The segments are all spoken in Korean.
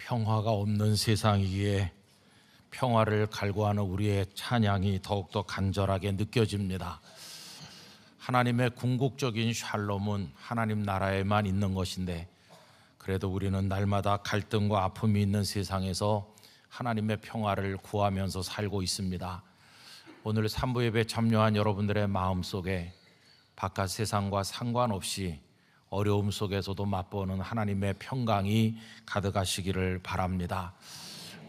평화가 없는 세상이기에 평화를 갈구하는 우리의 찬양이 더욱더 간절하게 느껴집니다. 하나님의 궁극적인 샬롬은 하나님 나라에만 있는 것인데, 그래도 우리는 날마다 갈등과 아픔이 있는 세상에서 하나님의 평화를 구하면서 살고 있습니다. 오늘 3부 예배 참여한 여러분들의 마음속에 바깥 세상과 상관없이 어려움 속에서도 맛보는 하나님의 평강이 가득하시기를 바랍니다.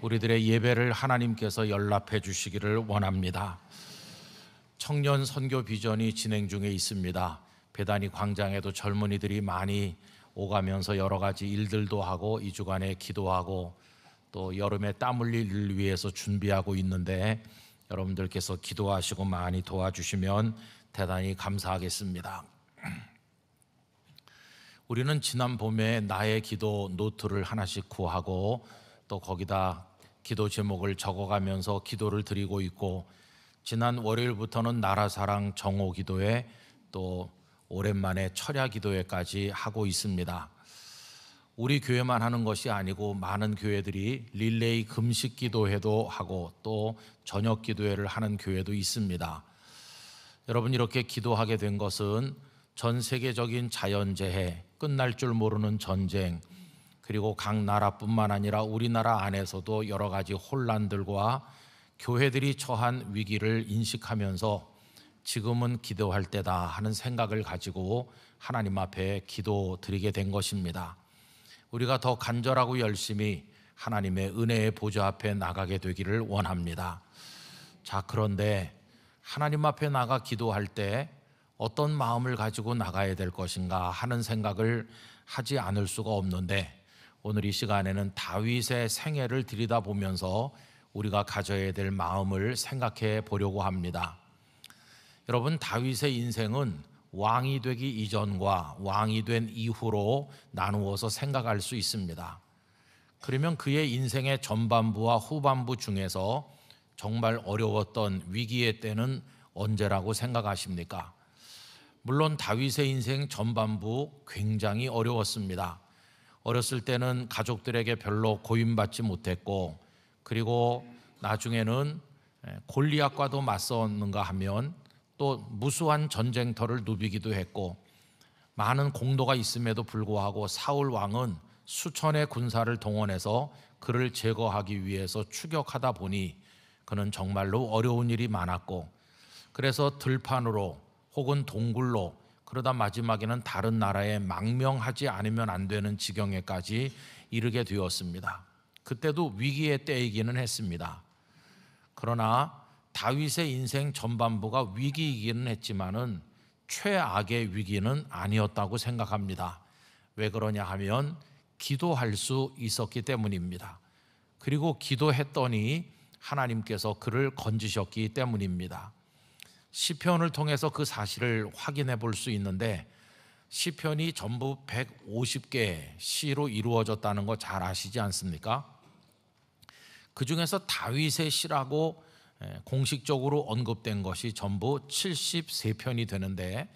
우리들의 예배를 하나님께서 연락해 주시기를 원합니다. 청년 선교 비전이 진행 중에 있습니다. 베다니 광장에도 젊은이들이 많이 오가면서 여러 가지 일들도 하고 2주간에 기도하고 또 여름에 땀 흘릴 일을 위해서 준비하고 있는데, 여러분들께서 기도하시고 많이 도와주시면 대단히 감사하겠습니다. 우리는 지난 봄에 나의 기도 노트를 하나씩 구하고 또 거기다 기도 제목을 적어가면서 기도를 드리고 있고, 지난 월요일부터는 나라사랑 정오 기도회, 또 오랜만에 철야 기도회까지 하고 있습니다. 우리 교회만 하는 것이 아니고 많은 교회들이 릴레이 금식 기도회도 하고 또 저녁 기도회를 하는 교회도 있습니다. 여러분, 이렇게 기도하게 된 것은 전 세계적인 자연재해, 끝날 줄 모르는 전쟁, 그리고 각 나라뿐만 아니라 우리나라 안에서도 여러 가지 혼란들과 교회들이 처한 위기를 인식하면서 지금은 기도할 때다 하는 생각을 가지고 하나님 앞에 기도 드리게 된 것입니다. 우리가 더 간절하고 열심히 하나님의 은혜의 보좌 앞에 나가게 되기를 원합니다. 자, 그런데 하나님 앞에 나가 기도할 때 어떤 마음을 가지고 나가야 될 것인가 하는 생각을 하지 않을 수가 없는데, 오늘 이 시간에는 다윗의 생애를 들여다보면서 우리가 가져야 될 마음을 생각해 보려고 합니다. 여러분, 다윗의 인생은 왕이 되기 이전과 왕이 된 이후로 나누어서 생각할 수 있습니다. 그러면 그의 인생의 전반부와 후반부 중에서 정말 어려웠던 위기의 때는 언제라고 생각하십니까? 물론 다윗의 인생 전반부 굉장히 어려웠습니다. 어렸을 때는 가족들에게 별로 고임받지 못했고, 그리고 나중에는 골리앗과도 맞섰는가 하면 또 무수한 전쟁터를 누비기도 했고, 많은 공로가 있음에도 불구하고 사울 왕은 수천의 군사를 동원해서 그를 제거하기 위해서 추격하다 보니 그는 정말로 어려운 일이 많았고, 그래서 들판으로 혹은 동굴로, 그러다 마지막에는 다른 나라에 망명하지 않으면 안 되는 지경에까지 이르게 되었습니다. 그때도 위기의 때이기는 했습니다. 그러나 다윗의 인생 전반부가 위기이기는 했지만은 최악의 위기는 아니었다고 생각합니다. 왜 그러냐 하면 기도할 수 있었기 때문입니다. 그리고 기도했더니 하나님께서 그를 건지셨기 때문입니다. 시편을 통해서 그 사실을 확인해 볼 수 있는데, 시편이 전부 150개의 시로 이루어졌다는 거 잘 아시지 않습니까? 그 중에서 다윗의 시라고 공식적으로 언급된 것이 전부 73편이 되는데,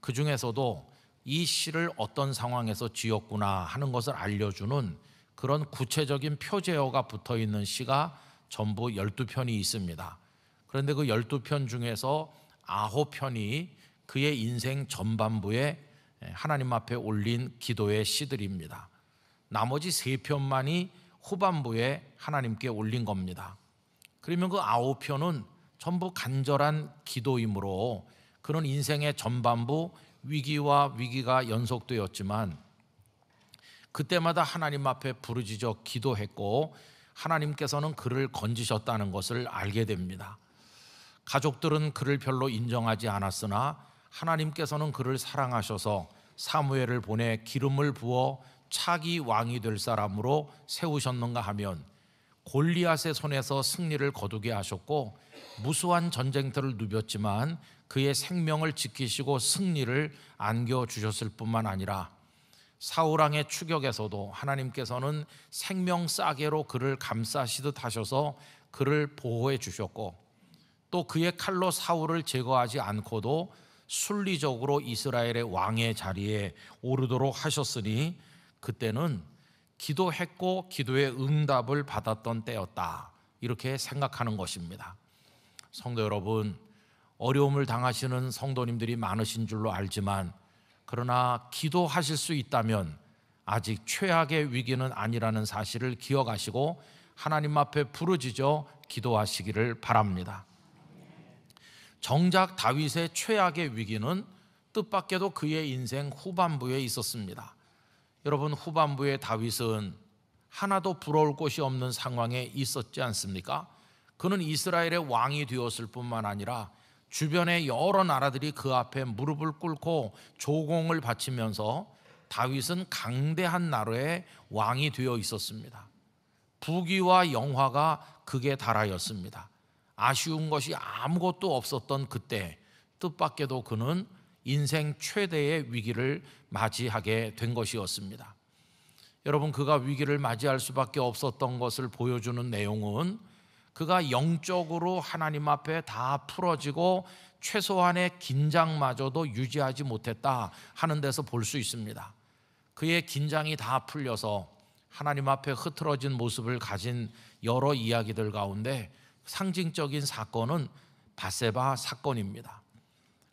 그 중에서도 이 시를 어떤 상황에서 지었구나 하는 것을 알려주는 그런 구체적인 표제어가 붙어 있는 시가 전부 12편이 있습니다. 그런데 그 12편 중에서 9편이 그의 인생 전반부에 하나님 앞에 올린 기도의 시들입니다. 나머지 3편만이 후반부에 하나님께 올린 겁니다. 그러면 그 9편은 전부 간절한 기도이므로 그런 인생의 전반부 위기와 위기가 연속되었지만 그때마다 하나님 앞에 부르짖어 기도했고 하나님께서는 그를 건지셨다는 것을 알게 됩니다. 가족들은 그를 별로 인정하지 않았으나 하나님께서는 그를 사랑하셔서 사무엘을 보내 기름을 부어 차기 왕이 될 사람으로 세우셨는가 하면 골리앗의 손에서 승리를 거두게 하셨고, 무수한 전쟁터를 누볐지만 그의 생명을 지키시고 승리를 안겨주셨을 뿐만 아니라 사울왕의 추격에서도 하나님께서는 생명싸개로 그를 감싸시듯 하셔서 그를 보호해 주셨고, 또 그의 칼로 사울을 제거하지 않고도 순리적으로 이스라엘의 왕의 자리에 오르도록 하셨으니, 그때는 기도했고 기도의 응답을 받았던 때였다, 이렇게 생각하는 것입니다. 성도 여러분, 어려움을 당하시는 성도님들이 많으신 줄로 알지만, 그러나 기도하실 수 있다면 아직 최악의 위기는 아니라는 사실을 기억하시고 하나님 앞에 부르짖어 기도하시기를 바랍니다. 정작 다윗의 최악의 위기는 뜻밖에도 그의 인생 후반부에 있었습니다. 여러분, 후반부에 다윗은 하나도 부러울 곳이 없는 상황에 있었지 않습니까? 그는 이스라엘의 왕이 되었을 뿐만 아니라 주변의 여러 나라들이 그 앞에 무릎을 꿇고 조공을 바치면서 다윗은 강대한 나라의 왕이 되어 있었습니다. 부귀와 영화가 극에 달하였습니다. 아쉬운 것이 아무것도 없었던 그때 뜻밖에도 그는 인생 최대의 위기를 맞이하게 된 것이었습니다. 여러분, 그가 위기를 맞이할 수밖에 없었던 것을 보여주는 내용은 그가 영적으로 하나님 앞에 다 풀어지고 최소한의 긴장마저도 유지하지 못했다 하는 데서 볼 수 있습니다. 그의 긴장이 다 풀려서 하나님 앞에 흐트러진 모습을 가진 여러 이야기들 가운데 상징적인 사건은 밧세바 사건입니다.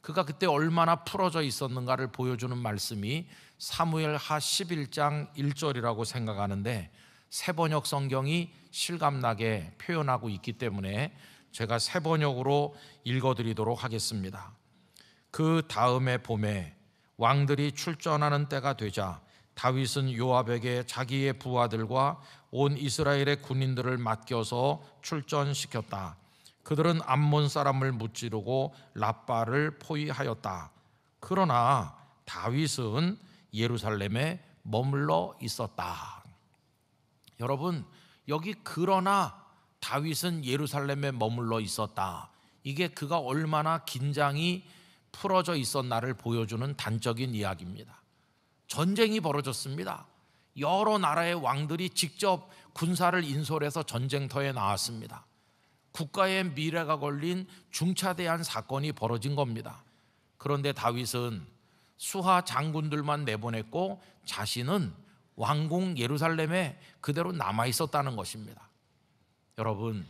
그가 그때 얼마나 풀어져 있었는가를 보여주는 말씀이 사무엘하 11장 1절이라고 생각하는데, 새번역 성경이 실감나게 표현하고 있기 때문에 제가 새번역으로 읽어드리도록 하겠습니다. 그 다음에 봄에 왕들이 출전하는 때가 되자 다윗은 요압에게 자기의 부하들과 온 이스라엘의 군인들을 맡겨서 출전시켰다. 그들은 암몬 사람을 무찌르고 랍바를 포위하였다. 그러나 다윗은 예루살렘에 머물러 있었다. 여러분, 여기 그러나 다윗은 예루살렘에 머물러 있었다, 이게 그가 얼마나 긴장이 풀어져 있었나를 보여주는 단적인 이야기입니다. 전쟁이 벌어졌습니다. 여러 나라의 왕들이 직접 군사를 인솔해서 전쟁터에 나왔습니다. 국가의 미래가 걸린 중차대한 사건이 벌어진 겁니다. 그런데 다윗은 수하 장군들만 내보냈고 자신은 왕궁 예루살렘에 그대로 남아 있었다는 것입니다. 여러분,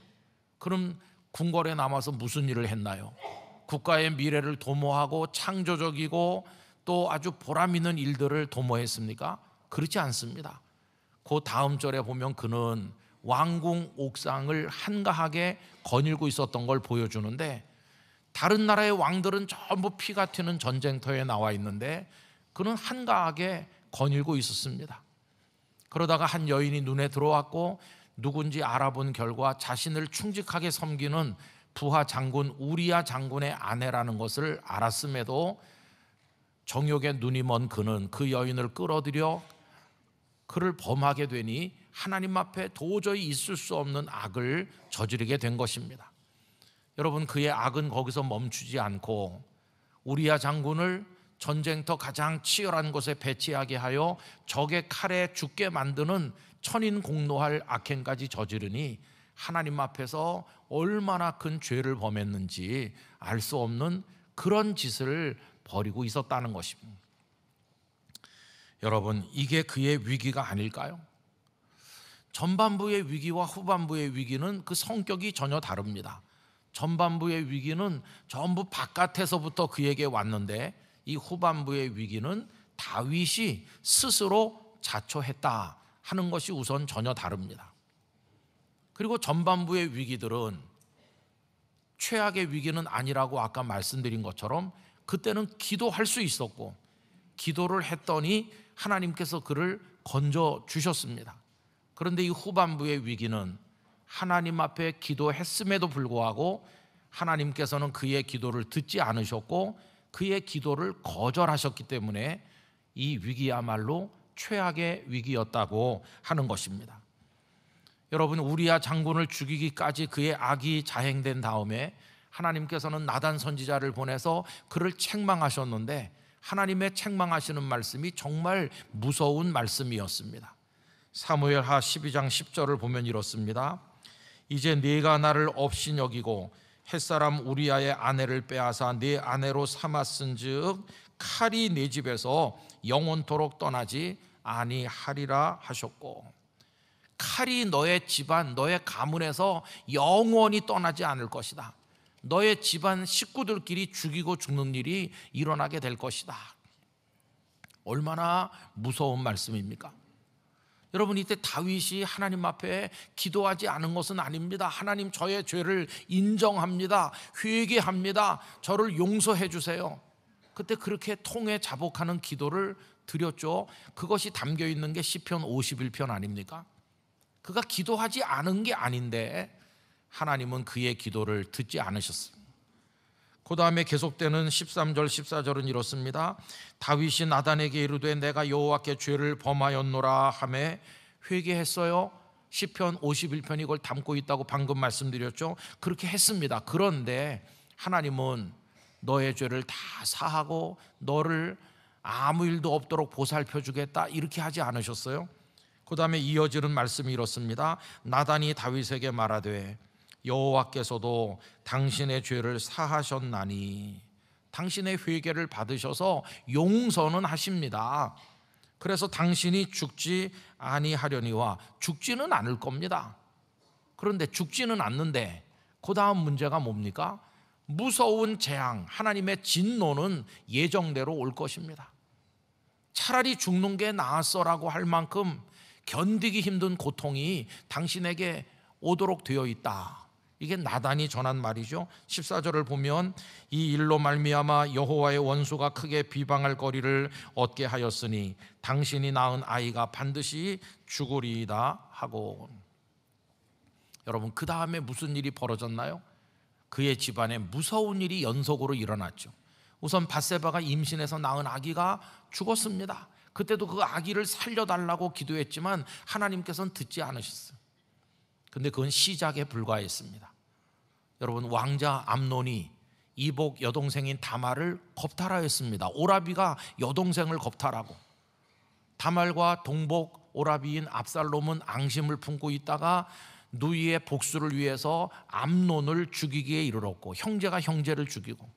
그럼 궁궐에 남아서 무슨 일을 했나요? 국가의 미래를 도모하고 창조적이고 또 아주 보람 있는 일들을 도모했습니까? 그렇지 않습니다. 그 다음 절에 보면 그는 왕궁 옥상을 한가하게 거닐고 있었던 걸 보여주는데, 다른 나라의 왕들은 전부 피가 튀는 전쟁터에 나와 있는데 그는 한가하게 거닐고 있었습니다. 그러다가 한 여인이 눈에 들어왔고 누군지 알아본 결과 자신을 충직하게 섬기는 부하 장군 우리야 장군의 아내라는 것을 알았음에도 정욕에 눈이 먼 그는 그 여인을 끌어들여 그를 범하게 되니 하나님 앞에 도저히 있을 수 없는 악을 저지르게 된 것입니다. 여러분, 그의 악은 거기서 멈추지 않고 우리야 장군을 전쟁터 가장 치열한 곳에 배치하게 하여 적의 칼에 죽게 만드는 천인공노할 악행까지 저지르니 하나님 앞에서 얼마나 큰 죄를 범했는지 알 수 없는 그런 짓을 벌이고 있었다는 것입니다. 여러분, 이게 그의 위기가 아닐까요? 전반부의 위기와 후반부의 위기는 그 성격이 전혀 다릅니다. 전반부의 위기는 전부 바깥에서부터 그에게 왔는데 이 후반부의 위기는 다윗이 스스로 자초했다 하는 것이 우선 전혀 다릅니다. 그리고 전반부의 위기들은 최악의 위기는 아니라고 아까 말씀드린 것처럼 그때는 기도할 수 있었고 기도를 했더니 하나님께서 그를 건져 주셨습니다. 그런데 이 후반부의 위기는 하나님 앞에 기도했음에도 불구하고 하나님께서는 그의 기도를 듣지 않으셨고 그의 기도를 거절하셨기 때문에 이 위기야말로 최악의 위기였다고 하는 것입니다. 여러분, 우리야 장군을 죽이기까지 그의 악이 자행된 다음에 하나님께서는 나단 선지자를 보내서 그를 책망하셨는데 하나님의 책망하시는 말씀이 정말 무서운 말씀이었습니다. 사무엘하 12장 10절을 보면 이렇습니다. 이제 네가 나를 없인 여기고 햇사람 우리아의 아내를 빼앗아 네 아내로 삼았은즉 칼이 네 집에서 영원토록 떠나지 아니하리라 하셨고, 칼이 너의 집안, 너의 가문에서 영원히 떠나지 않을 것이다. 너의 집안 식구들끼리 죽이고 죽는 일이 일어나게 될 것이다. 얼마나 무서운 말씀입니까? 여러분, 이때 다윗이 하나님 앞에 기도하지 않은 것은 아닙니다. 하나님, 저의 죄를 인정합니다. 회개합니다. 저를 용서해 주세요. 그때 그렇게 통해 자복하는 기도를 드렸죠. 그것이 담겨 있는 게 시편 51편 아닙니까? 그가 기도하지 않은 게 아닌데 하나님은 그의 기도를 듣지 않으셨습니다. 그 다음에 계속되는 13절 14절은 이렇습니다. 다윗이 나단에게 이르되 내가 여호와께 죄를 범하였노라 하매 회개했어요. 시편 51편이 이걸 담고 있다고 방금 말씀드렸죠. 그렇게 했습니다. 그런데 하나님은 너의 죄를 다 사하고 너를 아무 일도 없도록 보살펴 주겠다 이렇게 하지 않으셨어요? 그 다음에 이어지는 말씀이 이렇습니다. 나단이 다윗에게 말하되 여호와께서도 당신의 죄를 사하셨나니, 당신의 회개를 받으셔서 용서는 하십니다. 그래서 당신이 죽지 아니하려니와, 죽지는 않을 겁니다. 그런데 죽지는 않는데 그 다음 문제가 뭡니까? 무서운 재앙, 하나님의 진노는 예정대로 올 것입니다. 차라리 죽는 게 나았어라고 할 만큼 견디기 힘든 고통이 당신에게 오도록 되어 있다. 이게 나단이 전한 말이죠. 14절을 보면 이 일로 말미암아 여호와의 원수가 크게 비방할 거리를 얻게 하였으니 당신이 낳은 아이가 반드시 죽으리이다 하고. 여러분, 그 다음에 무슨 일이 벌어졌나요? 그의 집안에 무서운 일이 연속으로 일어났죠. 우선 밧세바가 임신해서 낳은 아기가 죽었습니다. 그때도 그 아기를 살려달라고 기도했지만 하나님께서는 듣지 않으셨어요. 근데 그건 시작에 불과했습니다. 여러분, 왕자 암논이 이복 여동생인 다말을 겁탈하였습니다. 오라비가 여동생을 겁탈하고, 다말과 동복 오라비인 압살롬은 앙심을 품고 있다가 누이의 복수를 위해서 암논을 죽이기에 이르렀고, 형제가 형제를 죽이고,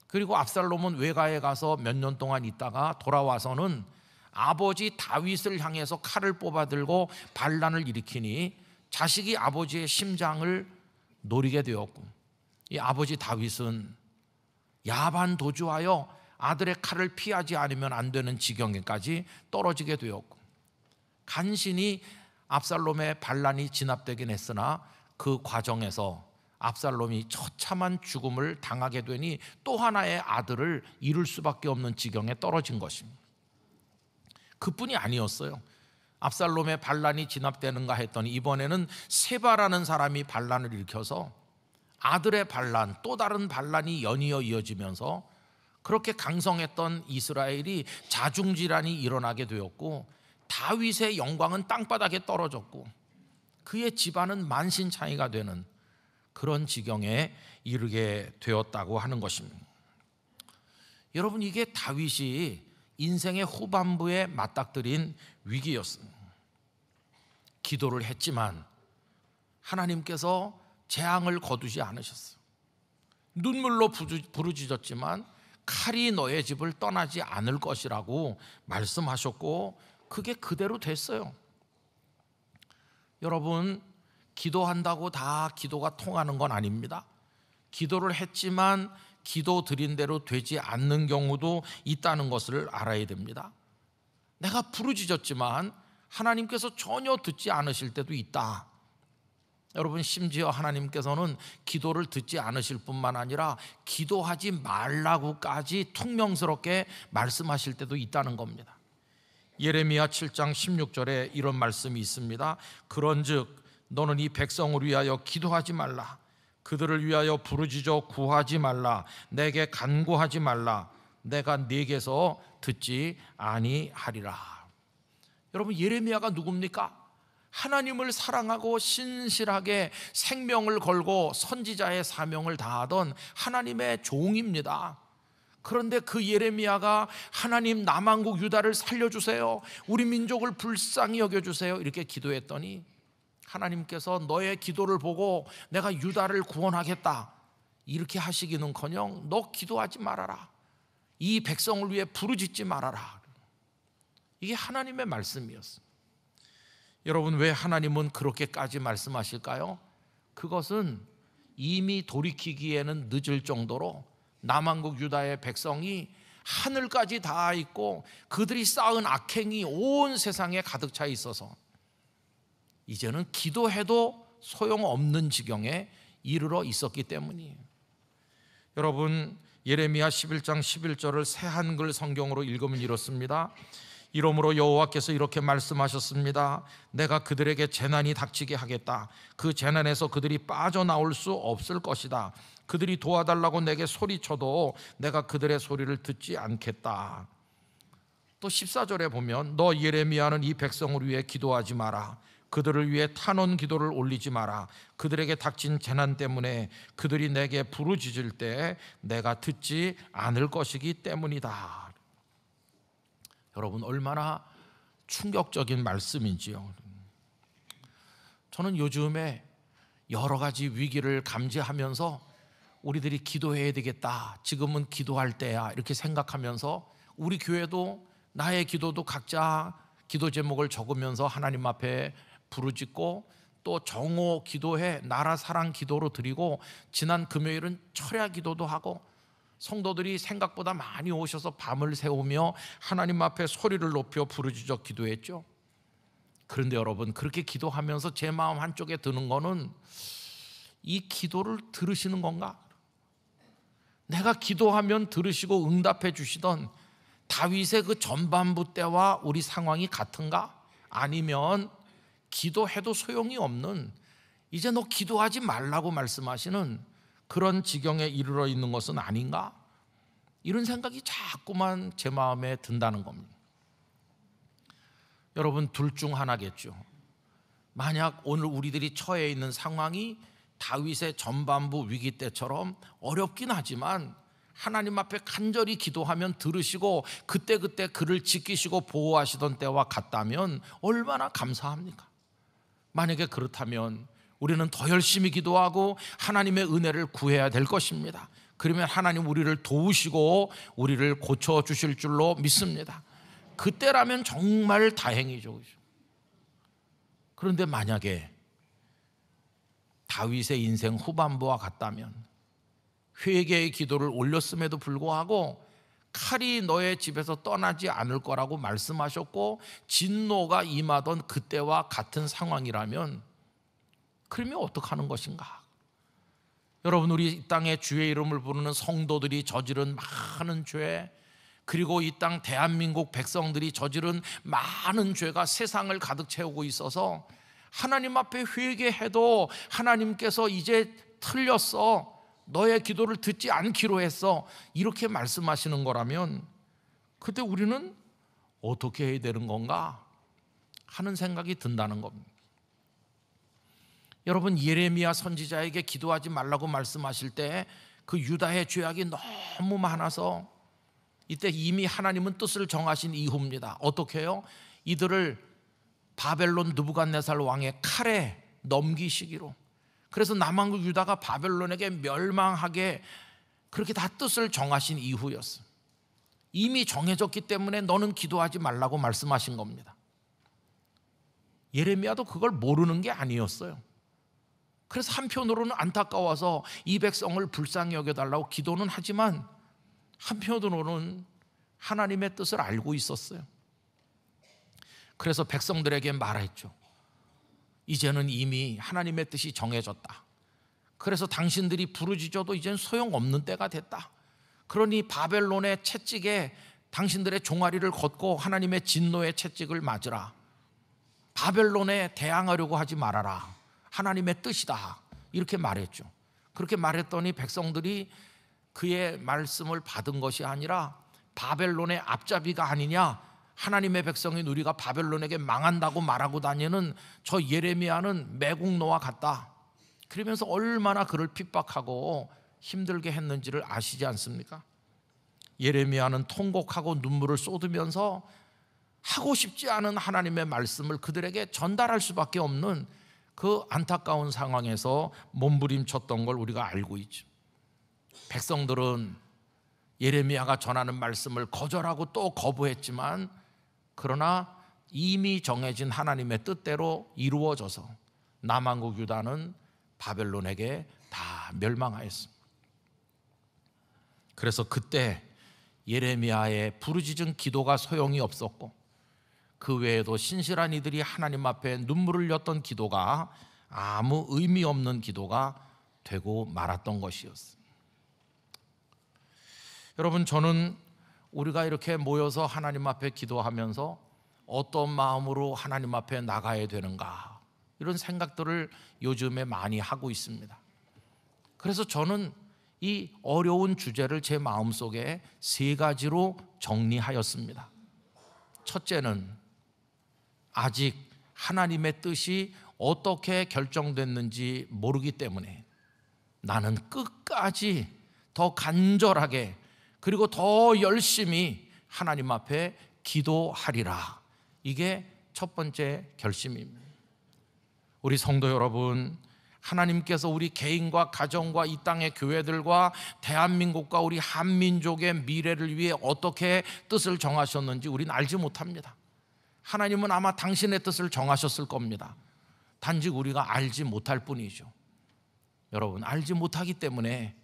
그리고 압살롬은 외가에 가서 몇 년 동안 있다가 돌아와서는 아버지 다윗을 향해서 칼을 뽑아들고 반란을 일으키니 자식이 아버지의 심장을 노리게 되었고, 이 아버지 다윗은 야반도주하여 아들의 칼을 피하지 않으면 안 되는 지경에까지 떨어지게 되었고, 간신히 압살롬의 반란이 진압되긴 했으나 그 과정에서 압살롬이 처참한 죽음을 당하게 되니 또 하나의 아들을 잃을 수밖에 없는 지경에 떨어진 것입니다. 그뿐이 아니었어요. 압살롬의 반란이 진압되는가 했더니 이번에는 세바라는 사람이 반란을 일으켜서 아들의 반란, 또 다른 반란이 연이어 이어지면서 그렇게 강성했던 이스라엘이 자중질환이 일어나게 되었고, 다윗의 영광은 땅바닥에 떨어졌고 그의 집안은 만신창이가 되는 그런 지경에 이르게 되었다고 하는 것입니다. 여러분, 이게 다윗이 인생의 후반부에 맞닥뜨린 위기였습니다. 기도를 했지만 하나님께서 재앙을 거두지 않으셨어요. 눈물로 부르짖었지만 칼이 너의 집을 떠나지 않을 것이라고 말씀하셨고, 그게 그대로 됐어요. 여러분, 기도한다고 다 기도가 통하는 건 아닙니다. 기도를 했지만 기도 드린 대로 되지 않는 경우도 있다는 것을 알아야 됩니다. 내가 부르짖었지만 하나님께서 전혀 듣지 않으실 때도 있다. 여러분, 심지어 하나님께서는 기도를 듣지 않으실 뿐만 아니라 기도하지 말라고까지 퉁명스럽게 말씀하실 때도 있다는 겁니다. 예레미야 7장 16절에 이런 말씀이 있습니다. 그런즉 너는 이 백성을 위하여 기도하지 말라. 그들을 위하여 부르짖어 구하지 말라. 내게 간구하지 말라. 내가 네게서 듣지 아니하리라. 여러분, 예레미야가 누굽니까? 하나님을 사랑하고 신실하게 생명을 걸고 선지자의 사명을 다하던 하나님의 종입니다. 그런데 그 예레미야가 하나님, 남한국 유다를 살려주세요, 우리 민족을 불쌍히 여겨주세요 이렇게 기도했더니 하나님께서 너의 기도를 보고 내가 유다를 구원하겠다 이렇게 하시기는커녕 너 기도하지 말아라, 이 백성을 위해 부르짖지 말아라. 이게 하나님의 말씀이었어요. 여러분, 왜 하나님은 그렇게까지 말씀하실까요? 그것은 이미 돌이키기에는 늦을 정도로 남한국 유다의 백성이 하늘까지 닿아 있고 그들이 쌓은 악행이 온 세상에 가득 차 있어서 이제는 기도해도 소용없는 지경에 이르러 있었기 때문이에요. 여러분, 예레미야 11장 11절을 새 한글 성경으로 읽으면 이렇습니다. 이러므로 여호와께서 이렇게 말씀하셨습니다. 내가 그들에게 재난이 닥치게 하겠다. 그 재난에서 그들이 빠져나올 수 없을 것이다. 그들이 도와달라고 내게 소리쳐도 내가 그들의 소리를 듣지 않겠다. 또 14절에 보면 너 예레미야는 이 백성을 위해 기도하지 마라. 그들을 위해 탄원 기도를 올리지 마라. 그들에게 닥친 재난 때문에 그들이 내게 부르짖을 때 내가 듣지 않을 것이기 때문이다. 여러분, 얼마나 충격적인 말씀인지요. 저는 요즘에 여러 가지 위기를 감지하면서 우리들이 기도해야 되겠다, 지금은 기도할 때야, 이렇게 생각하면서 우리 교회도 나의 기도도 각자 기도 제목을 적으면서 하나님 앞에 부르짖고 또 정오 기도회, 나라 사랑 기도로 드리고 지난 금요일은 철야 기도도 하고 성도들이 생각보다 많이 오셔서 밤을 새우며 하나님 앞에 소리를 높여 부르짖어 기도했죠. 그런데 여러분, 그렇게 기도하면서 제 마음 한쪽에 드는 거는 이 기도를 들으시는 건가? 내가 기도하면 들으시고 응답해 주시던 다윗의 그 전반부 때와 우리 상황이 같은가? 아니면 기도해도 소용이 없는, 이제 너 기도하지 말라고 말씀하시는 그런 지경에 이르러 있는 것은 아닌가? 이런 생각이 자꾸만 제 마음에 든다는 겁니다. 여러분, 둘 중 하나겠죠. 만약 오늘 우리들이 처해 있는 상황이 다윗의 전반부 위기 때처럼 어렵긴 하지만 하나님 앞에 간절히 기도하면 들으시고 그때그때 그를 지키시고 보호하시던 때와 같다면 얼마나 감사합니까? 만약에 그렇다면 우리는 더 열심히 기도하고 하나님의 은혜를 구해야 될 것입니다. 그러면 하나님 우리를 도우시고 우리를 고쳐주실 줄로 믿습니다. 그때라면 정말 다행이죠. 그런데 만약에 다윗의 인생 후반부와 같다면 회개의 기도를 올렸음에도 불구하고 칼이 너의 집에서 떠나지 않을 거라고 말씀하셨고 진노가 임하던 그때와 같은 상황이라면 그러면 어떡하는 것인가? 여러분, 우리 이 땅에 주의 이름을 부르는 성도들이 저지른 많은 죄, 그리고 이 땅 대한민국 백성들이 저지른 많은 죄가 세상을 가득 채우고 있어서 하나님 앞에 회개해도 하나님께서 이제 틀렸어, 너의 기도를 듣지 않기로 했어, 이렇게 말씀하시는 거라면 그때 우리는 어떻게 해야 되는 건가 하는 생각이 든다는 겁니다. 여러분, 예레미야 선지자에게 기도하지 말라고 말씀하실 때 그 유다의 죄악이 너무 많아서 이때 이미 하나님은 뜻을 정하신 이후입니다. 어떻게 해요? 이들을 바벨론 느부갓네살 왕의 칼에 넘기시기로. 그래서 남한국 유다가 바벨론에게 멸망하게 그렇게 다 뜻을 정하신 이후였어요. 이미 정해졌기 때문에 너는 기도하지 말라고 말씀하신 겁니다. 예레미야도 그걸 모르는 게 아니었어요. 그래서 한편으로는 안타까워서 이 백성을 불쌍히 여겨달라고 기도는 하지만 한편으로는 하나님의 뜻을 알고 있었어요. 그래서 백성들에게 말했죠. 이제는 이미 하나님의 뜻이 정해졌다. 그래서 당신들이 부르짖어도 이제는 소용없는 때가 됐다. 그러니 바벨론의 채찍에 당신들의 종아리를 걷고 하나님의 진노의 채찍을 맞으라. 바벨론에 대항하려고 하지 말아라. 하나님의 뜻이다. 이렇게 말했죠. 그렇게 말했더니 백성들이 그의 말씀을 받은 것이 아니라 바벨론의 앞잡이가 아니냐, 하나님의 백성인 우리가 바벨론에게 망한다고 말하고 다니는 저 예레미야는 매국노와 같다. 그러면서 얼마나 그를 핍박하고 힘들게 했는지를 아시지 않습니까? 예레미야는 통곡하고 눈물을 쏟으면서 하고 싶지 않은 하나님의 말씀을 그들에게 전달할 수밖에 없는 그 안타까운 상황에서 몸부림쳤던 걸 우리가 알고 있죠. 백성들은 예레미야가 전하는 말씀을 거절하고 또 거부했지만 그러나 이미 정해진 하나님의 뜻대로 이루어져서 남한국 유다는 바벨론에게 다 멸망하였습니다. 그래서 그때 예레미야의 부르짖은 기도가 소용이 없었고, 그 외에도 신실한 이들이 하나님 앞에 눈물을 흘렸던 기도가 아무 의미 없는 기도가 되고 말았던 것이었습니다. 여러분, 저는 우리가 이렇게 모여서 하나님 앞에 기도하면서 어떤 마음으로 하나님 앞에 나가야 되는가, 이런 생각들을 요즘에 많이 하고 있습니다. 그래서 저는 이 어려운 주제를 제 마음속에 3가지로 정리하였습니다. 첫째는 아직 하나님의 뜻이 어떻게 결정됐는지 모르기 때문에 나는 끝까지 더 간절하게 그리고 더 열심히 하나님 앞에 기도하리라. 이게 첫 번째 결심입니다. 우리 성도 여러분, 하나님께서 우리 개인과 가정과 이 땅의 교회들과 대한민국과 우리 한민족의 미래를 위해 어떻게 뜻을 정하셨는지 우리는 알지 못합니다. 하나님은 아마 당신의 뜻을 정하셨을 겁니다. 단지 우리가 알지 못할 뿐이죠. 여러분, 알지 못하기 때문에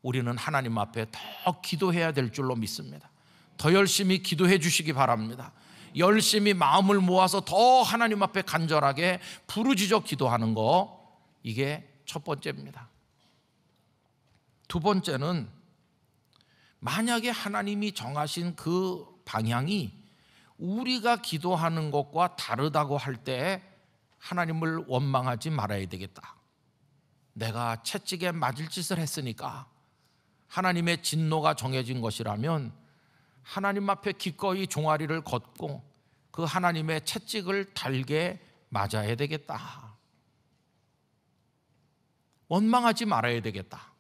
우리는 하나님 앞에 더 기도해야 될 줄로 믿습니다. 더 열심히 기도해 주시기 바랍니다. 열심히 마음을 모아서 더 하나님 앞에 간절하게 부르짖어 기도하는 거, 이게 첫 번째입니다. 두 번째는 만약에 하나님이 정하신 그 방향이 우리가 기도하는 것과 다르다고 할 때 하나님을 원망하지 말아야 되겠다. 내가 채찍에 맞을 짓을 했으니까 하나님의 진노가 정해진 것이라면 하나님 앞에 기꺼이 종아리를 걷고 그 하나님의 채찍을 달게 맞아야 되겠다. 원망하지 말아야 되겠다.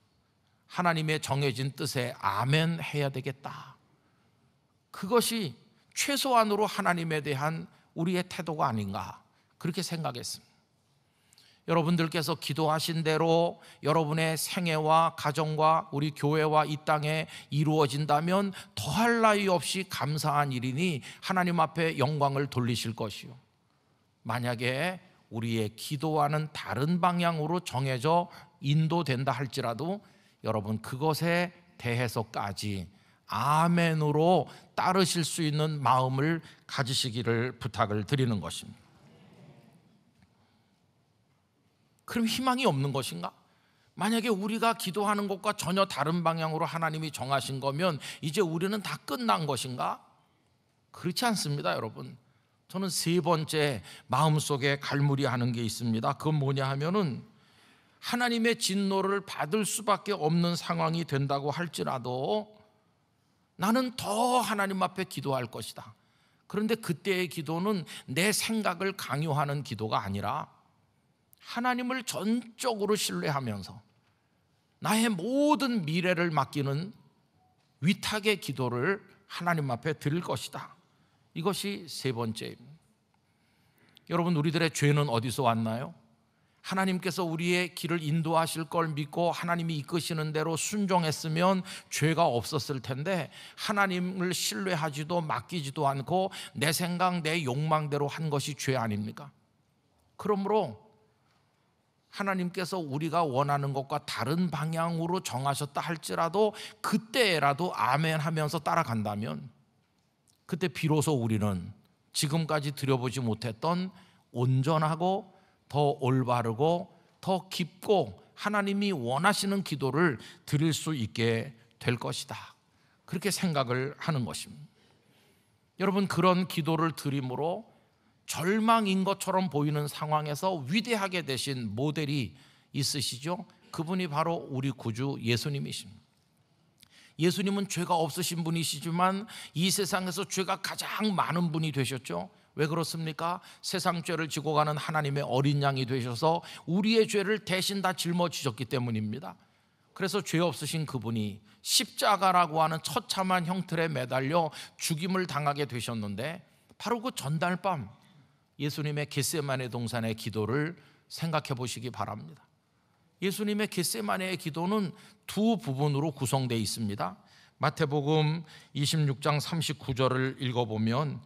하나님의 정해진 뜻에 아멘 해야 되겠다. 그것이 최소한으로 하나님에 대한 우리의 태도가 아닌가, 그렇게 생각했습니다. 여러분들께서 기도하신 대로 여러분의 생애와 가정과 우리 교회와 이 땅에 이루어진다면 더할 나위 없이 감사한 일이니 하나님 앞에 영광을 돌리실 것이요, 만약에 우리의 기도와는 다른 방향으로 정해져 인도된다 할지라도 여러분, 그것에 대해서까지 아멘으로 따르실 수 있는 마음을 가지시기를 부탁을 드리는 것입니다. 그럼 희망이 없는 것인가? 만약에 우리가 기도하는 것과 전혀 다른 방향으로 하나님이 정하신 거면 이제 우리는 다 끝난 것인가? 그렇지 않습니다, 여러분. 저는 3번째 마음속에 갈무리하는 게 있습니다. 그건 뭐냐 하면은 하나님의 진노를 받을 수밖에 없는 상황이 된다고 할지라도 나는 더 하나님 앞에 기도할 것이다. 그런데 그때의 기도는 내 생각을 강요하는 기도가 아니라 하나님을 전적으로 신뢰하면서 나의 모든 미래를 맡기는 위탁의 기도를 하나님 앞에 드릴 것이다. 이것이 3번째입니다. 여러분, 우리들의 죄는 어디서 왔나요? 하나님께서 우리의 길을 인도하실 걸 믿고 하나님이 이끄시는 대로 순종했으면 죄가 없었을 텐데, 하나님을 신뢰하지도 맡기지도 않고 내 생각, 내 욕망대로 한 것이 죄 아닙니까? 그러므로 하나님께서 우리가 원하는 것과 다른 방향으로 정하셨다 할지라도 그때라도 아멘 하면서 따라간다면 그때 비로소 우리는 지금까지 드려보지 못했던 온전하고 더 올바르고 더 깊고 하나님이 원하시는 기도를 드릴 수 있게 될 것이다. 그렇게 생각을 하는 것입니다. 여러분, 그런 기도를 드림으로 절망인 것처럼 보이는 상황에서 위대하게 되신 모델이 있으시죠? 그분이 바로 우리 구주 예수님이십니다. 예수님은 죄가 없으신 분이시지만 이 세상에서 죄가 가장 많은 분이 되셨죠. 왜 그렇습니까? 세상 죄를 지고 가는 하나님의 어린 양이 되셔서 우리의 죄를 대신 다 짊어지셨기 때문입니다. 그래서 죄 없으신 그분이 십자가라고 하는 처참한 형틀에 매달려 죽임을 당하게 되셨는데, 바로 그 전날 밤 예수님의 겟세마네 동산의 기도를 생각해 보시기 바랍니다. 예수님의 겟세마네의 기도는 두 부분으로 구성되어 있습니다. 마태복음 26장 39절을 읽어보면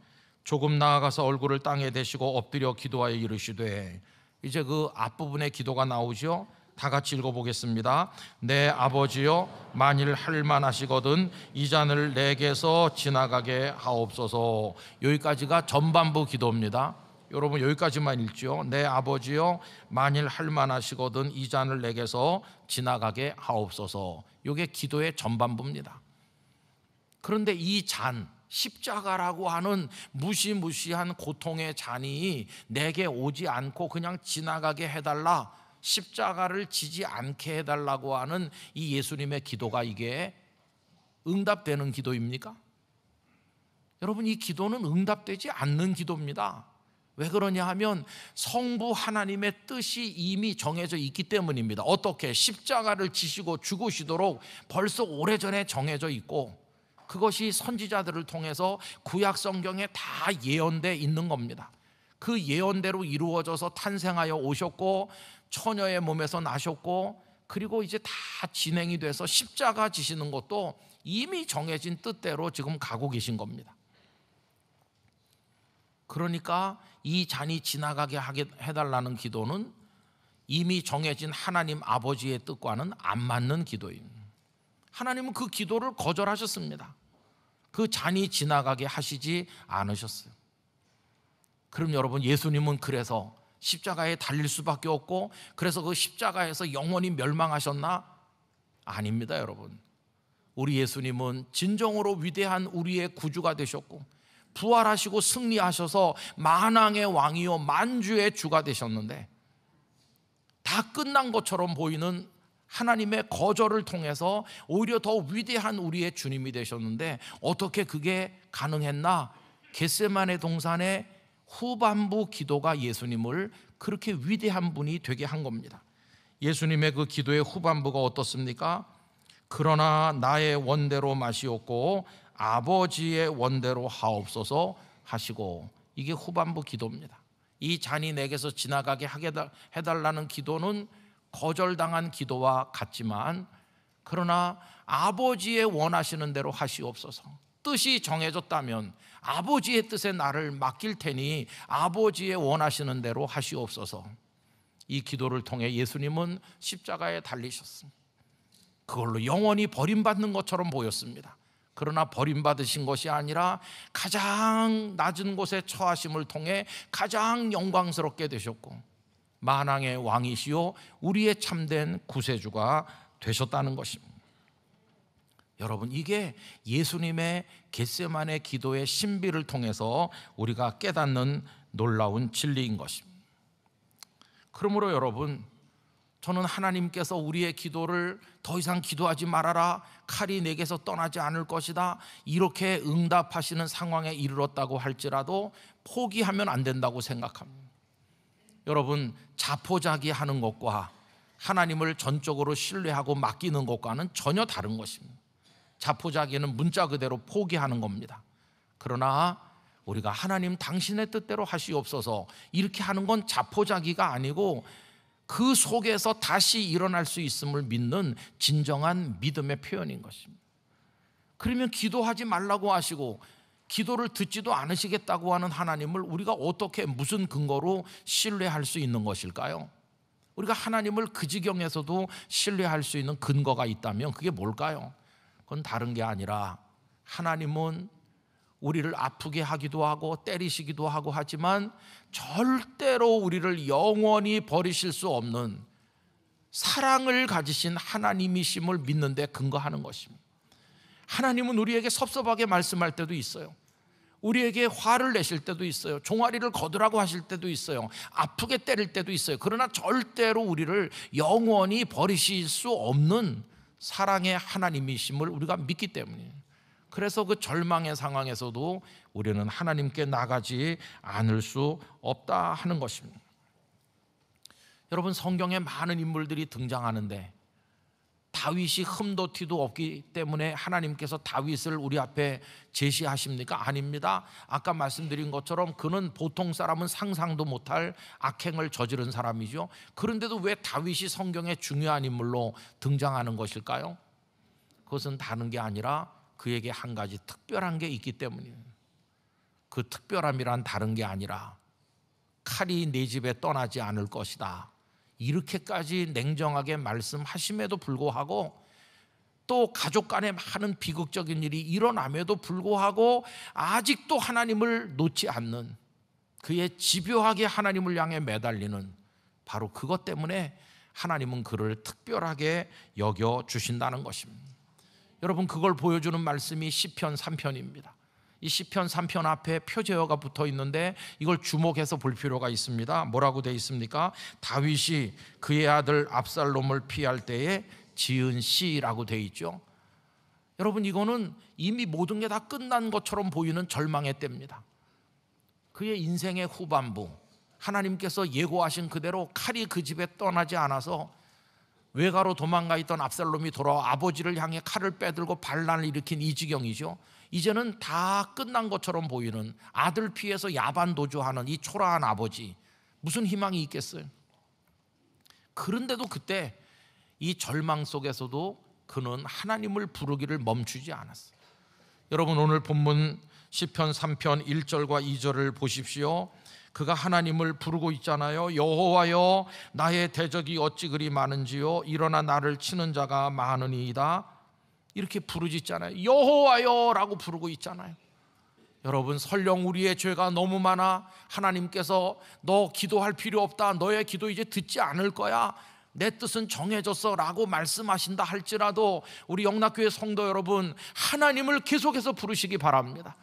조금 나아가서 얼굴을 땅에 대시고 엎드려 기도하여 이르시되, 이제 그 앞부분에 기도가 나오죠. 다 같이 읽어보겠습니다. 내 아버지여, 만일 할만하시거든 이 잔을 내게서 지나가게 하옵소서. 여기까지가 전반부 기도입니다. 여러분 여기까지만 읽죠. 내 아버지여, 만일 할만하시거든 이 잔을 내게서 지나가게 하옵소서. 이게 기도의 전반부입니다. 그런데 이 잔, 십자가라고 하는 무시무시한 고통의 잔이 내게 오지 않고 그냥 지나가게 해달라, 십자가를 지지 않게 해달라고 하는 이 예수님의 기도가 이게 응답되는 기도입니까? 여러분, 이 기도는 응답되지 않는 기도입니다. 왜 그러냐 하면 성부 하나님의 뜻이 이미 정해져 있기 때문입니다. 어떻게? 십자가를 지시고 죽으시도록 벌써 오래전에 정해져 있고, 그것이 선지자들을 통해서 구약 성경에 다 예언되어 있는 겁니다. 그 예언대로 이루어져서 탄생하여 오셨고, 처녀의 몸에서 나셨고, 그리고 이제 다 진행이 돼서 십자가 지시는 것도 이미 정해진 뜻대로 지금 가고 계신 겁니다. 그러니까 이 잔이 지나가게 해달라는 기도는 이미 정해진 하나님 아버지의 뜻과는 안 맞는 기도입니다. 하나님은 그 기도를 거절하셨습니다. 그 잔이 지나가게 하시지 않으셨어요. 그럼 여러분, 예수님은 그래서 십자가에 달릴 수밖에 없고, 그래서 그 십자가에서 영원히 멸망하셨나? 아닙니다, 여러분. 우리 예수님은 진정으로 위대한 우리의 구주가 되셨고, 부활하시고 승리하셔서 만왕의 왕이요 만주의 주가 되셨는데, 다 끝난 것처럼 보이는 하나님의 거절을 통해서 오히려 더 위대한 우리의 주님이 되셨는데, 어떻게 그게 가능했나? 겟세마네 동산의 후반부 기도가 예수님을 그렇게 위대한 분이 되게 한 겁니다. 예수님의 그 기도의 후반부가 어떻습니까? 그러나 나의 원대로 마시옵고 아버지의 원대로 하옵소서 하시고, 이게 후반부 기도입니다. 이 잔이 내게서 지나가게 해달라는 기도는 거절당한 기도와 같지만, 그러나 아버지의 원하시는 대로 하시옵소서. 뜻이 정해졌다면 아버지의 뜻에 나를 맡길 테니 아버지의 원하시는 대로 하시옵소서. 이 기도를 통해 예수님은 십자가에 달리셨습니다. 그걸로 영원히 버림받는 것처럼 보였습니다. 그러나 버림받으신 것이 아니라 가장 낮은 곳에 처하심을 통해 가장 영광스럽게 되셨고, 만왕의 왕이시요 우리의 참된 구세주가 되셨다는 것입니다. 여러분, 이게 예수님의 겟세마네 기도의 신비를 통해서 우리가 깨닫는 놀라운 진리인 것입니다. 그러므로 여러분, 저는 하나님께서 우리의 기도를 더 이상 기도하지 말아라, 칼이 내게서 떠나지 않을 것이다, 이렇게 응답하시는 상황에 이르렀다고 할지라도 포기하면 안 된다고 생각합니다. 여러분, 자포자기하는 것과 하나님을 전적으로 신뢰하고 맡기는 것과는 전혀 다른 것입니다. 자포자기는 문자 그대로 포기하는 겁니다. 그러나 우리가 하나님 당신의 뜻대로 하시옵소서 이렇게 하는 건 자포자기가 아니고, 그 속에서 다시 일어날 수 있음을 믿는 진정한 믿음의 표현인 것입니다. 그러면 기도하지 말라고 하시고 기도를 듣지도 않으시겠다고 하는 하나님을 우리가 어떻게, 무슨 근거로 신뢰할 수 있는 것일까요? 우리가 하나님을 그 지경에서도 신뢰할 수 있는 근거가 있다면 그게 뭘까요? 그건 다른 게 아니라, 하나님은 우리를 아프게 하기도 하고 때리시기도 하고 하지만 절대로 우리를 영원히 버리실 수 없는 사랑을 가지신 하나님이심을 믿는 데 근거하는 것입니다. 하나님은 우리에게 섭섭하게 말씀할 때도 있어요. 우리에게 화를 내실 때도 있어요. 종아리를 거두라고 하실 때도 있어요. 아프게 때릴 때도 있어요. 그러나 절대로 우리를 영원히 버리실 수 없는 사랑의 하나님이심을 우리가 믿기 때문이에요. 그래서 그 절망의 상황에서도 우리는 하나님께 나가지 않을 수 없다 하는 것입니다. 여러분, 성경에 많은 인물들이 등장하는데 다윗이 흠도 티도 없기 때문에 하나님께서 다윗을 우리 앞에 제시하십니까? 아닙니다. 아까 말씀드린 것처럼 그는 보통 사람은 상상도 못할 악행을 저지른 사람이죠. 그런데도 왜 다윗이 성경의 중요한 인물로 등장하는 것일까요? 그것은 다른 게 아니라 그에게 한 가지 특별한 게 있기 때문이에요. 그 특별함이란 다른 게 아니라 칼이 내 집에 떠나지 않을 것이다. 이렇게까지 냉정하게 말씀하심에도 불구하고, 또 가족 간에 많은 비극적인 일이 일어남에도 불구하고 아직도 하나님을 놓지 않는, 그의 집요하게 하나님을 향해 매달리는, 바로 그것 때문에 하나님은 그를 특별하게 여겨주신다는 것입니다. 여러분, 그걸 보여주는 말씀이 시편 3편입니다. 이 시편 3편 앞에 표제어가 붙어 있는데 이걸 주목해서 볼 필요가 있습니다. 뭐라고 되어 있습니까? 다윗이 그의 아들 압살롬을 피할 때에 지은 시라고 되어 있죠. 여러분, 이거는 이미 모든 게 다 끝난 것처럼 보이는 절망의 때입니다. 그의 인생의 후반부, 하나님께서 예고하신 그대로 칼이 그 집에 떠나지 않아서 외가로 도망가 있던 압살롬이 돌아와 아버지를 향해 칼을 빼들고 반란을 일으킨 이 지경이죠. 이제는 다 끝난 것처럼 보이는, 아들 피해서 야반 도주하는 이 초라한 아버지, 무슨 희망이 있겠어요? 그런데도 그때 이 절망 속에서도 그는 하나님을 부르기를 멈추지 않았어요. 여러분, 오늘 본문 시편 3편 1절과 2절을 보십시오. 그가 하나님을 부르고 있잖아요. 여호와여, 나의 대적이 어찌 그리 많은지요. 일어나 나를 치는 자가 많으니이다. 이렇게 부르짖잖아요. 여호와여 라고 부르고 있잖아요. 여러분, 설령 우리의 죄가 너무 많아 하나님께서 너 기도할 필요 없다, 너의 기도 이제 듣지 않을 거야, 내 뜻은 정해졌어 라고 말씀하신다 할지라도 우리 영락교회 성도 여러분, 하나님을 계속해서 부르시기 바랍니다.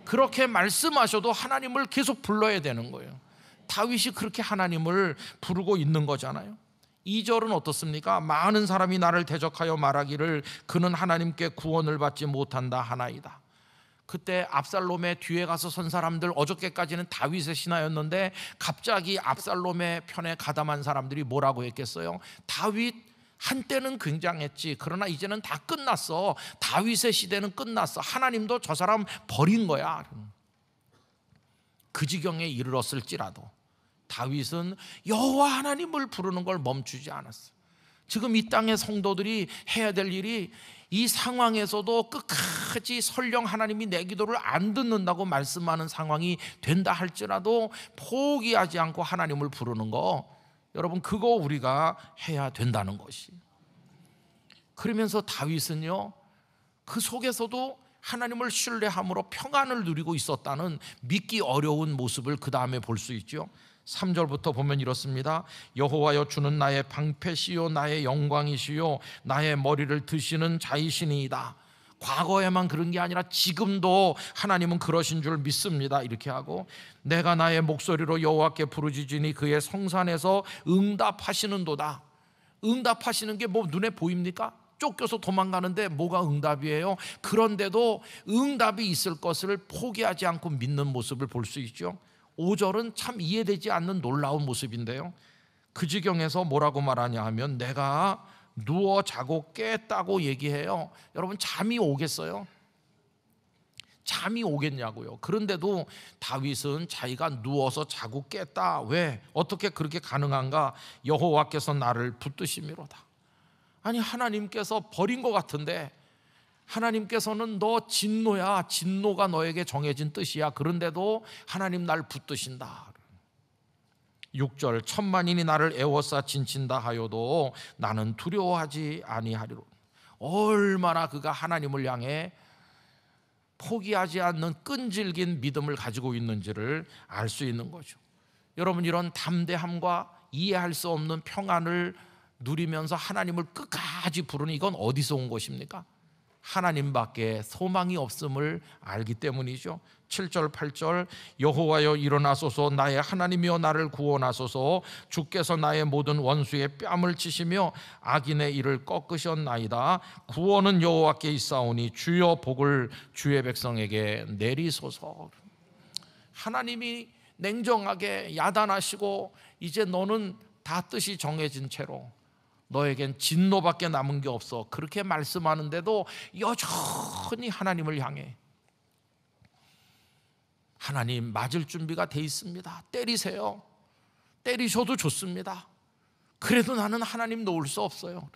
그렇게 말씀하셔도 하나님을 계속 불러야 되는 거예요. 다윗이 그렇게 하나님을 부르고 있는 거잖아요. 2절은 어떻습니까? 많은 사람이 나를 대적하여 말하기를 그는 하나님께 구원을 받지 못한다 하나이다. 그때 압살롬의 뒤에 가서 선 사람들, 어저께까지는 다윗의 신하였는데 갑자기 압살롬의 편에 가담한 사람들이 뭐라고 했겠어요? 다윗 한때는 굉장했지, 그러나 이제는 다 끝났어. 다윗의 시대는 끝났어. 하나님도 저 사람 버린 거야. 그 지경에 이르렀을지라도 다윗은 여호와 하나님을 부르는 걸 멈추지 않았어. 지금 이 땅의 성도들이 해야 될 일이, 이 상황에서도 끝까지 설령 하나님이 내 기도를 안 듣는다고 말씀하는 상황이 된다 할지라도 포기하지 않고 하나님을 부르는 거, 여러분, 그거 우리가 해야 된다는 것이. 그러면서 다윗은요, 그 속에서도 하나님을 신뢰함으로 평안을 누리고 있었다는 믿기 어려운 모습을 그 다음에 볼 수 있죠. 3절부터 보면 이렇습니다. 여호와여, 주는 나의 방패시요 나의 영광이시요 나의 머리를 드시는 자이시니이다. 과거에만 그런 게 아니라 지금도 하나님은 그러신 줄 믿습니다. 이렇게 하고, 내가 나의 목소리로 여호와께 부르짖으니 그의 성산에서 응답하시는도다. 응답하시는 게 뭐 눈에 보입니까? 쫓겨서 도망가는데 뭐가 응답이에요? 그런데도 응답이 있을 것을 포기하지 않고 믿는 모습을 볼 수 있죠. 5절은 참 이해되지 않는 놀라운 모습인데요, 그 지경에서 뭐라고 말하냐 하면 내가 누워 자고 깼다고 얘기해요. 여러분, 잠이 오겠어요? 잠이 오겠냐고요. 그런데도 다윗은 자기가 누워서 자고 깼다. 왜? 어떻게 그렇게 가능한가? 여호와께서 나를 붙드심이로다. 아니, 하나님께서 버린 것 같은데, 하나님께서는 너 진노야, 진노가 너에게 정해진 뜻이야. 그런데도 하나님 날 붙드신다. 6절, 천만인이 나를 애워싸 진친다 하여도 나는 두려워하지 아니하리로. 얼마나 그가 하나님을 향해 포기하지 않는 끈질긴 믿음을 가지고 있는지를 알 수 있는 거죠. 여러분, 이런 담대함과 이해할 수 없는 평안을 누리면서 하나님을 끝까지 부르는, 이건 어디서 온 것입니까? 하나님밖에 소망이 없음을 알기 때문이죠. 7절 8절, 여호와여 일어나소서, 나의 하나님이여 나를 구원하소서. 주께서 나의 모든 원수의 뺨을 치시며 악인의 일을 꺾으셨나이다. 구원은 여호와께 있사오니 주여 복을 주의 백성에게 내리소서. 하나님이 냉정하게 야단하시고 이제 너는 다 뜻이 정해진 채로 너에겐 진노밖에 남은 게 없어, 그렇게 말씀하는데도 여전히 하나님을 향해 하나님 맞을 준비가 돼 있습니다. 때리세요. 때리셔도 좋습니다. 그래도 나는 하나님 놓을 수 없어요.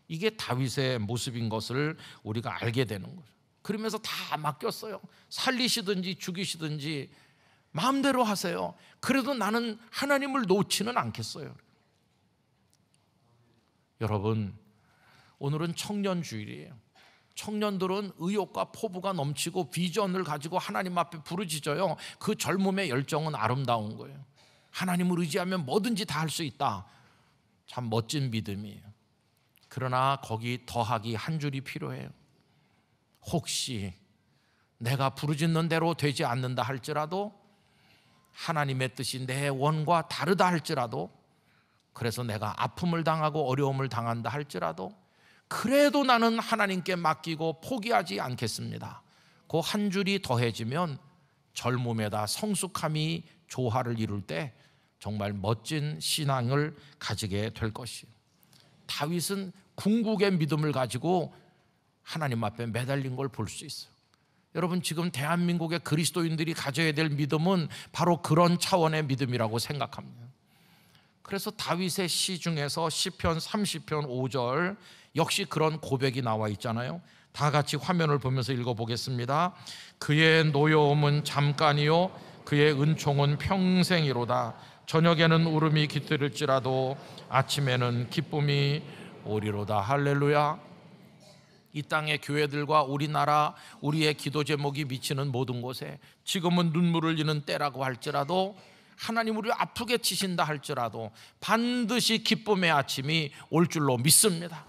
이게 다윗의 모습인 것을 우리가 알게 되는 거죠. 그러면서 다 맡겼어요. 살리시든지 죽이시든지 마음대로 하세요. 그래도 나는 하나님을 놓지는 않겠어요. 여러분, 오늘은 청년주일이에요. 청년들은 의욕과 포부가 넘치고 비전을 가지고 하나님 앞에 부르짖어요. 그 젊음의 열정은 아름다운 거예요. 하나님을 의지하면 뭐든지 다 할 수 있다. 참 멋진 믿음이에요. 그러나 거기 더하기 한 줄이 필요해요. 혹시 내가 부르짖는 대로 되지 않는다 할지라도, 하나님의 뜻이 내 원과 다르다 할지라도, 그래서 내가 아픔을 당하고 어려움을 당한다 할지라도, 그래도 나는 하나님께 맡기고 포기하지 않겠습니다. 그 한 줄이 더해지면 젊음에다 성숙함이 조화를 이룰 때 정말 멋진 신앙을 가지게 될 것이에요. 다윗은 궁극의 믿음을 가지고 하나님 앞에 매달린 걸 볼 수 있어요. 여러분, 지금 대한민국의 그리스도인들이 가져야 될 믿음은 바로 그런 차원의 믿음이라고 생각합니다. 그래서 다윗의 시 중에서 시편 30편 5절 역시 그런 고백이 나와 있잖아요. 다 같이 화면을 보면서 읽어보겠습니다. 그의 노여움은 잠깐이요 그의 은총은 평생이로다. 저녁에는 울음이 깃들일지라도 아침에는 기쁨이 오리로다. 할렐루야. 이 땅의 교회들과 우리나라, 우리의 기도 제목이 미치는 모든 곳에 지금은 눈물을 흘리는 때라고 할지라도, 하나님 우리를 아프게 치신다 할지라도 반드시 기쁨의 아침이 올 줄로 믿습니다.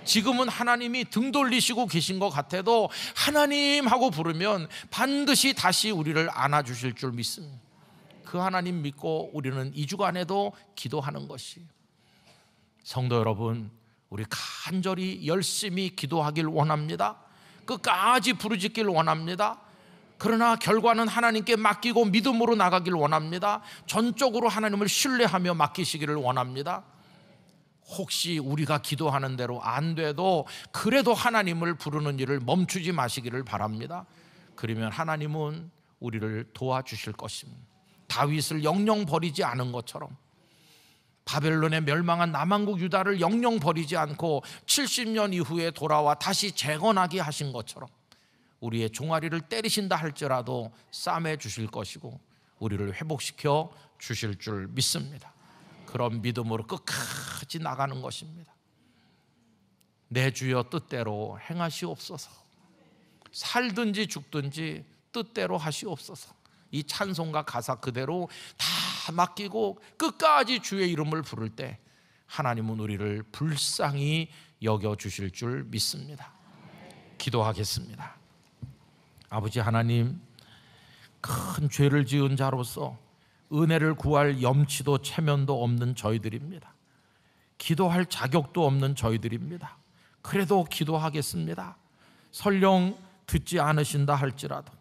지금은 하나님이 등 돌리시고 계신 것 같아도 하나님 하고 부르면 반드시 다시 우리를 안아주실 줄 믿습니다. 그 하나님 믿고 우리는 이 주간에도 기도하는 것이, 성도 여러분, 우리 간절히 열심히 기도하길 원합니다. 끝까지 부르짖길 원합니다. 그러나 결과는 하나님께 맡기고 믿음으로 나가길 원합니다. 전적으로 하나님을 신뢰하며 맡기시기를 원합니다. 혹시 우리가 기도하는 대로 안 돼도 그래도 하나님을 부르는 일을 멈추지 마시기를 바랍니다. 그러면 하나님은 우리를 도와주실 것입니다. 다윗을 영영 버리지 않은 것처럼, 바벨론에 멸망한 남한국 유다를 영영 버리지 않고 70년 이후에 돌아와 다시 재건하게 하신 것처럼 우리의 종아리를 때리신다 할지라도 싸매 주실 것이고 우리를 회복시켜 주실 줄 믿습니다. 그런 믿음으로 끝까지 나가는 것입니다. 내 주여 뜻대로 행하시옵소서. 살든지 죽든지 뜻대로 하시옵소서. 이 찬송가 가사 그대로 다 맡기고 끝까지 주의 이름을 부를 때 하나님은 우리를 불쌍히 여겨주실 줄 믿습니다. 기도하겠습니다. 아버지 하나님, 큰 죄를 지은 자로서 은혜를 구할 염치도 체면도 없는 저희들입니다. 기도할 자격도 없는 저희들입니다. 그래도 기도하겠습니다. 설령 듣지 않으신다 할지라도,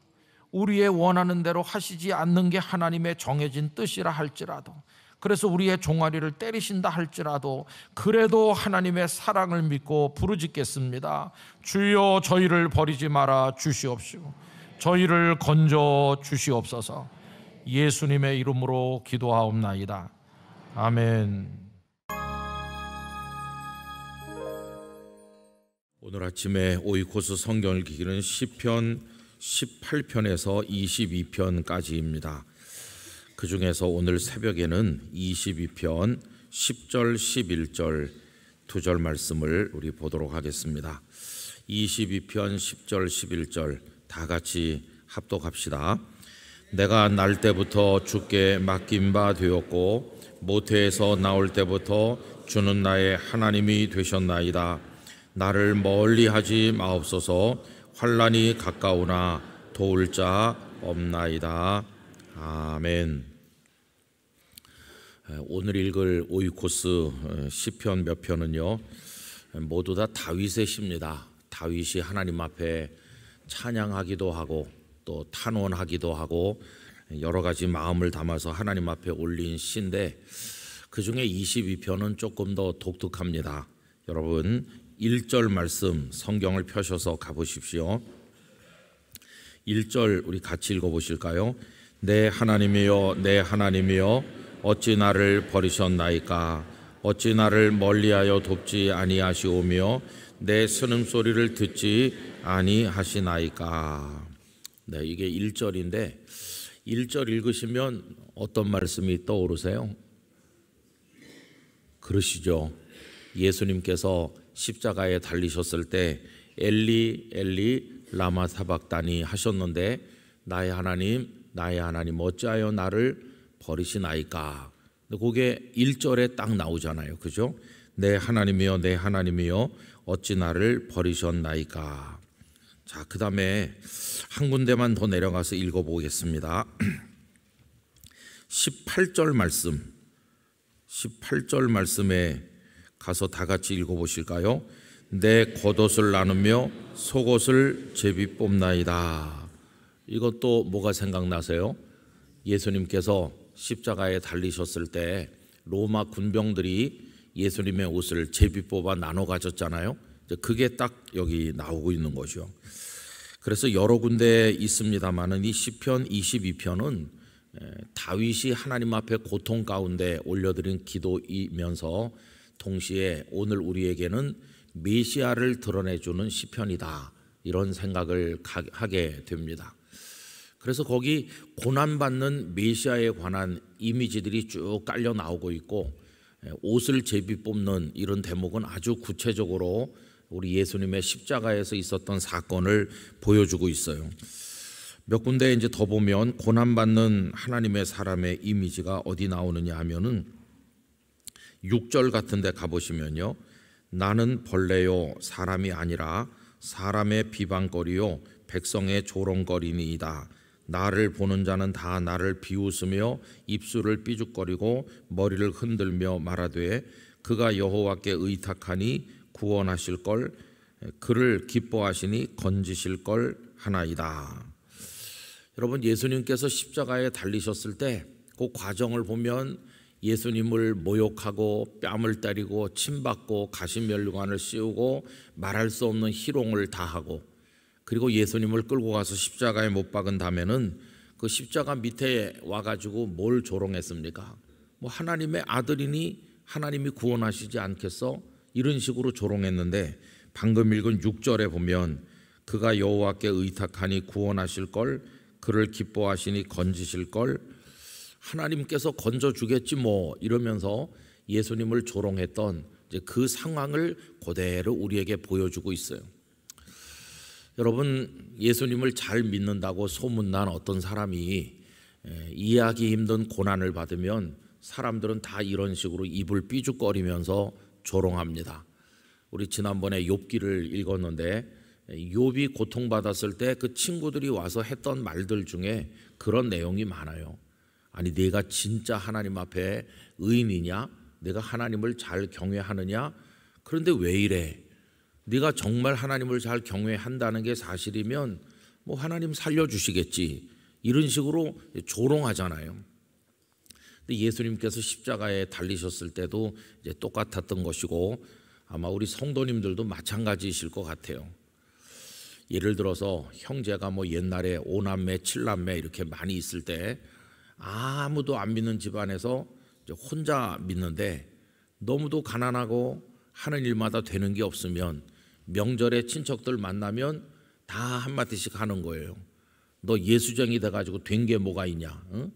우리의 원하는 대로 하시지 않는 게 하나님의 정해진 뜻이라 할지라도, 그래서 우리의 종아리를 때리신다 할지라도 그래도 하나님의 사랑을 믿고 부르짖겠습니다. 주여 저희를 버리지 말아 주시옵시고 저희를 건져 주시옵소서. 예수님의 이름으로 기도하옵나이다. 아멘. 오늘 아침에 오이코스 성경을 읽기는 시편 18편에서 22편까지입니다. 그 중에서 오늘 새벽에는 22편 10절 11절 두 절 말씀을 우리 보도록 하겠습니다. 22편 10절 11절 다 같이 합독합시다. 내가 날 때부터 주께 맡긴 바 되었고 모태에서 나올 때부터 주는 나의 하나님이 되셨나이다. 나를 멀리하지 마옵소서. 환난이 가까우나 도울 자 없나이다. 아멘. 오늘 읽을 오이코스 시편 몇 편은요 모두 다 다윗의 시입니다. 다윗이 하나님 앞에 찬양하기도 하고 또 탄원하기도 하고 여러 가지 마음을 담아서 하나님 앞에 올린 시인데, 그 중에 22편은 조금 더 독특합니다. 여러분 1절 말씀 성경을 펴셔서 가보십시오. 1절 우리 같이 읽어보실까요? 내 하나님이여 내 하나님이여 어찌 나를 버리셨나이까. 어찌 나를 멀리하여 돕지 아니하시오며 내 신음소리를 듣지 아니하시나이까. 네, 이게 1절인데 1절 읽으시면 어떤 말씀이 떠오르세요? 그러시죠. 예수님께서 십자가에 달리셨을 때 엘리 엘리 라마 사박다니 하셨는데 나의 하나님 어찌하여 나를 버리시나이까. 그게 1절에 딱 나오잖아요. 그죠? 내 하나님이여 어찌 나를 버리셨나이까. 자, 그 다음에 한 군데만 더 내려가서 읽어보겠습니다. 18절 말씀에 가서 다 같이 읽어보실까요? 내 겉옷을 나누며 속옷을 제비 뽑나이다. 이것도 뭐가 생각나세요? 예수님께서 십자가에 달리셨을 때 로마 군병들이 예수님의 옷을 제비 뽑아 나눠 가졌잖아요. 그게 딱 여기 나오고 있는 거죠. 그래서 여러 군데 있습니다만은 이 시편 22편은 다윗이 하나님 앞에 고통 가운데 올려드린 기도이면서 동시에 오늘 우리에게는 메시아를 드러내주는 시편이다, 이런 생각을 하게 됩니다. 그래서 거기 고난받는 메시아에 관한 이미지들이 쭉 깔려 나오고 있고 옷을 제비 뽑는 이런 대목은 아주 구체적으로 우리 예수님의 십자가에서 있었던 사건을 보여주고 있어요. 몇 군데 이제 더 보면 고난받는 하나님의 사람의 이미지가 어디 나오느냐 하면은 6절 같은 데 가보시면요, 나는 벌레요 사람이 아니라 사람의 비방거리요 백성의 조롱거리니이다. 나를 보는 자는 다 나를 비웃으며 입술을 삐죽거리고 머리를 흔들며 말하되 그가 여호와께 의탁하니 구원하실 걸, 그를 기뻐하시니 건지실 걸 하나이다. 여러분, 예수님께서 십자가에 달리셨을 때 그 과정을 보면 예수님을 모욕하고 뺨을 때리고 침받고 가시면류관을 씌우고 말할 수 없는 희롱을 다하고, 그리고 예수님을 끌고 가서 십자가에 못 박은 다음에는 그 십자가 밑에 와가지고 뭘 조롱했습니까? 뭐 하나님의 아들이니 하나님이 구원하시지 않겠어? 이런 식으로 조롱했는데 방금 읽은 6절에 보면 그가 여호와께 의탁하니 구원하실 걸, 그를 기뻐하시니 건지실 걸, 하나님께서 건져주겠지 뭐 이러면서 예수님을 조롱했던 이제 그 상황을 그대로 우리에게 보여주고 있어요. 여러분, 예수님을 잘 믿는다고 소문난 어떤 사람이 이해하기 힘든 고난을 받으면 사람들은 다 이런 식으로 입을 삐죽거리면서 조롱합니다. 우리 지난번에 욥기를 읽었는데 욥이 고통받았을 때 그 친구들이 와서 했던 말들 중에 그런 내용이 많아요. 아니, 내가 진짜 하나님 앞에 의인이냐? 내가 하나님을 잘 경외하느냐? 그런데 왜 이래? 네가 정말 하나님을 잘 경외한다는 게 사실이면 뭐 하나님 살려주시겠지, 이런 식으로 조롱하잖아요. 근데 예수님께서 십자가에 달리셨을 때도 이제 똑같았던 것이고 아마 우리 성도님들도 마찬가지이실 것 같아요. 예를 들어서 형제가 뭐 옛날에 5남매 7남매 이렇게 많이 있을 때 아무도 안 믿는 집안에서 혼자 믿는데 너무도 가난하고 하는 일마다 되는 게 없으면 명절에 친척들 만나면 다 한마디씩 하는 거예요. 너 예수쟁이 돼가지고 된 게 뭐가 있냐? 응?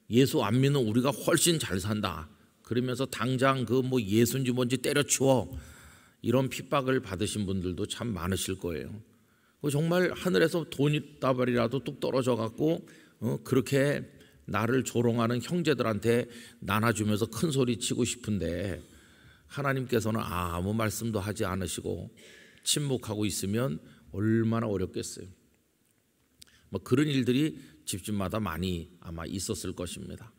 예수 안 믿는 우리가 훨씬 잘 산다. 그러면서 당장 그 뭐 예수인지 뭔지 때려치워, 이런 핍박을 받으신 분들도 참 많으실 거예요. 정말 하늘에서 돈다발이라도 뚝 떨어져 갖고 그렇게 나를 조롱하는 형제들한테 나눠주면서 큰 소리 치고 싶은데 하나님께서는 아무 말씀도 하지 않으시고 침묵하고 있으면 얼마나 어렵겠어요. 뭐 그런 일들이 집집마다 많이 아마 있었을 것입니다.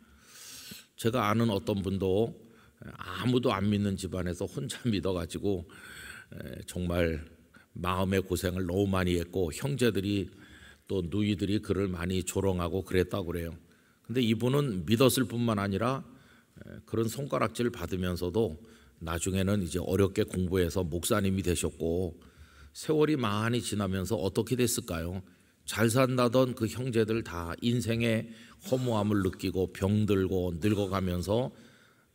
제가 아는 어떤 분도 아무도 안 믿는 집안에서 혼자 믿어가지고 정말 마음의 고생을 너무 많이 했고 형제들이 또 누이들이 그를 많이 조롱하고 그랬다고 그래요. 근데 이분은 믿었을 뿐만 아니라 그런 손가락질 받으면서도 나중에는 이제 어렵게 공부해서 목사님이 되셨고, 세월이 많이 지나면서 어떻게 됐을까요? 잘 산다던 그 형제들 다 인생의 허무함을 느끼고 병들고 늙어가면서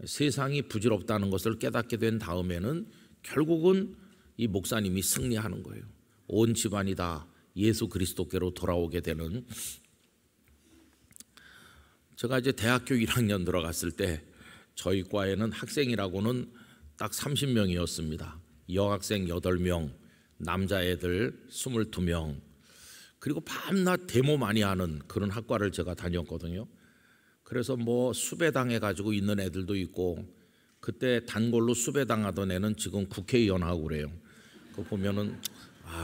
세상이 부질없다는 것을 깨닫게 된 다음에는 결국은 이 목사님이 승리하는 거예요. 온 집안이 다 예수 그리스도께로 돌아오게 되는. 제가 이제 대학교 1학년 들어갔을 때 저희 과에는 학생이라고는 딱 30명이었습니다. 여학생 8명, 남자애들 22명, 그리고 밤낮 데모 많이 하는 그런 학과를 제가 다녔거든요. 그래서 뭐 수배당해 가지고 있는 애들도 있고, 그때 단골로 수배당하던 애는 지금 국회의원 하고 그래요. 그거 보면은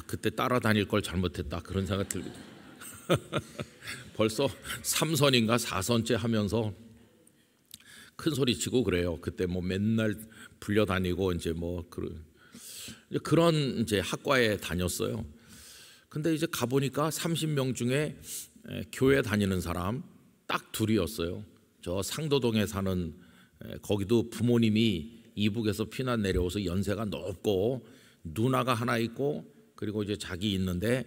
그때 따라다닐 걸 잘못했다 그런 생각 들거든요. 벌써 3선인가 4선째 하면서 큰 소리 치고 그래요. 그때 뭐 맨날 불려다니고 이제 뭐 그런 이제 학과에 다녔어요. 근데 이제 가보니까 30명 중에 교회 다니는 사람 딱 둘이었어요. 저 상도동에 사는, 거기도 부모님이 이북에서 피난 내려와서 연세가 높고 누나가 하나 있고, 그리고 이제 자기 있는데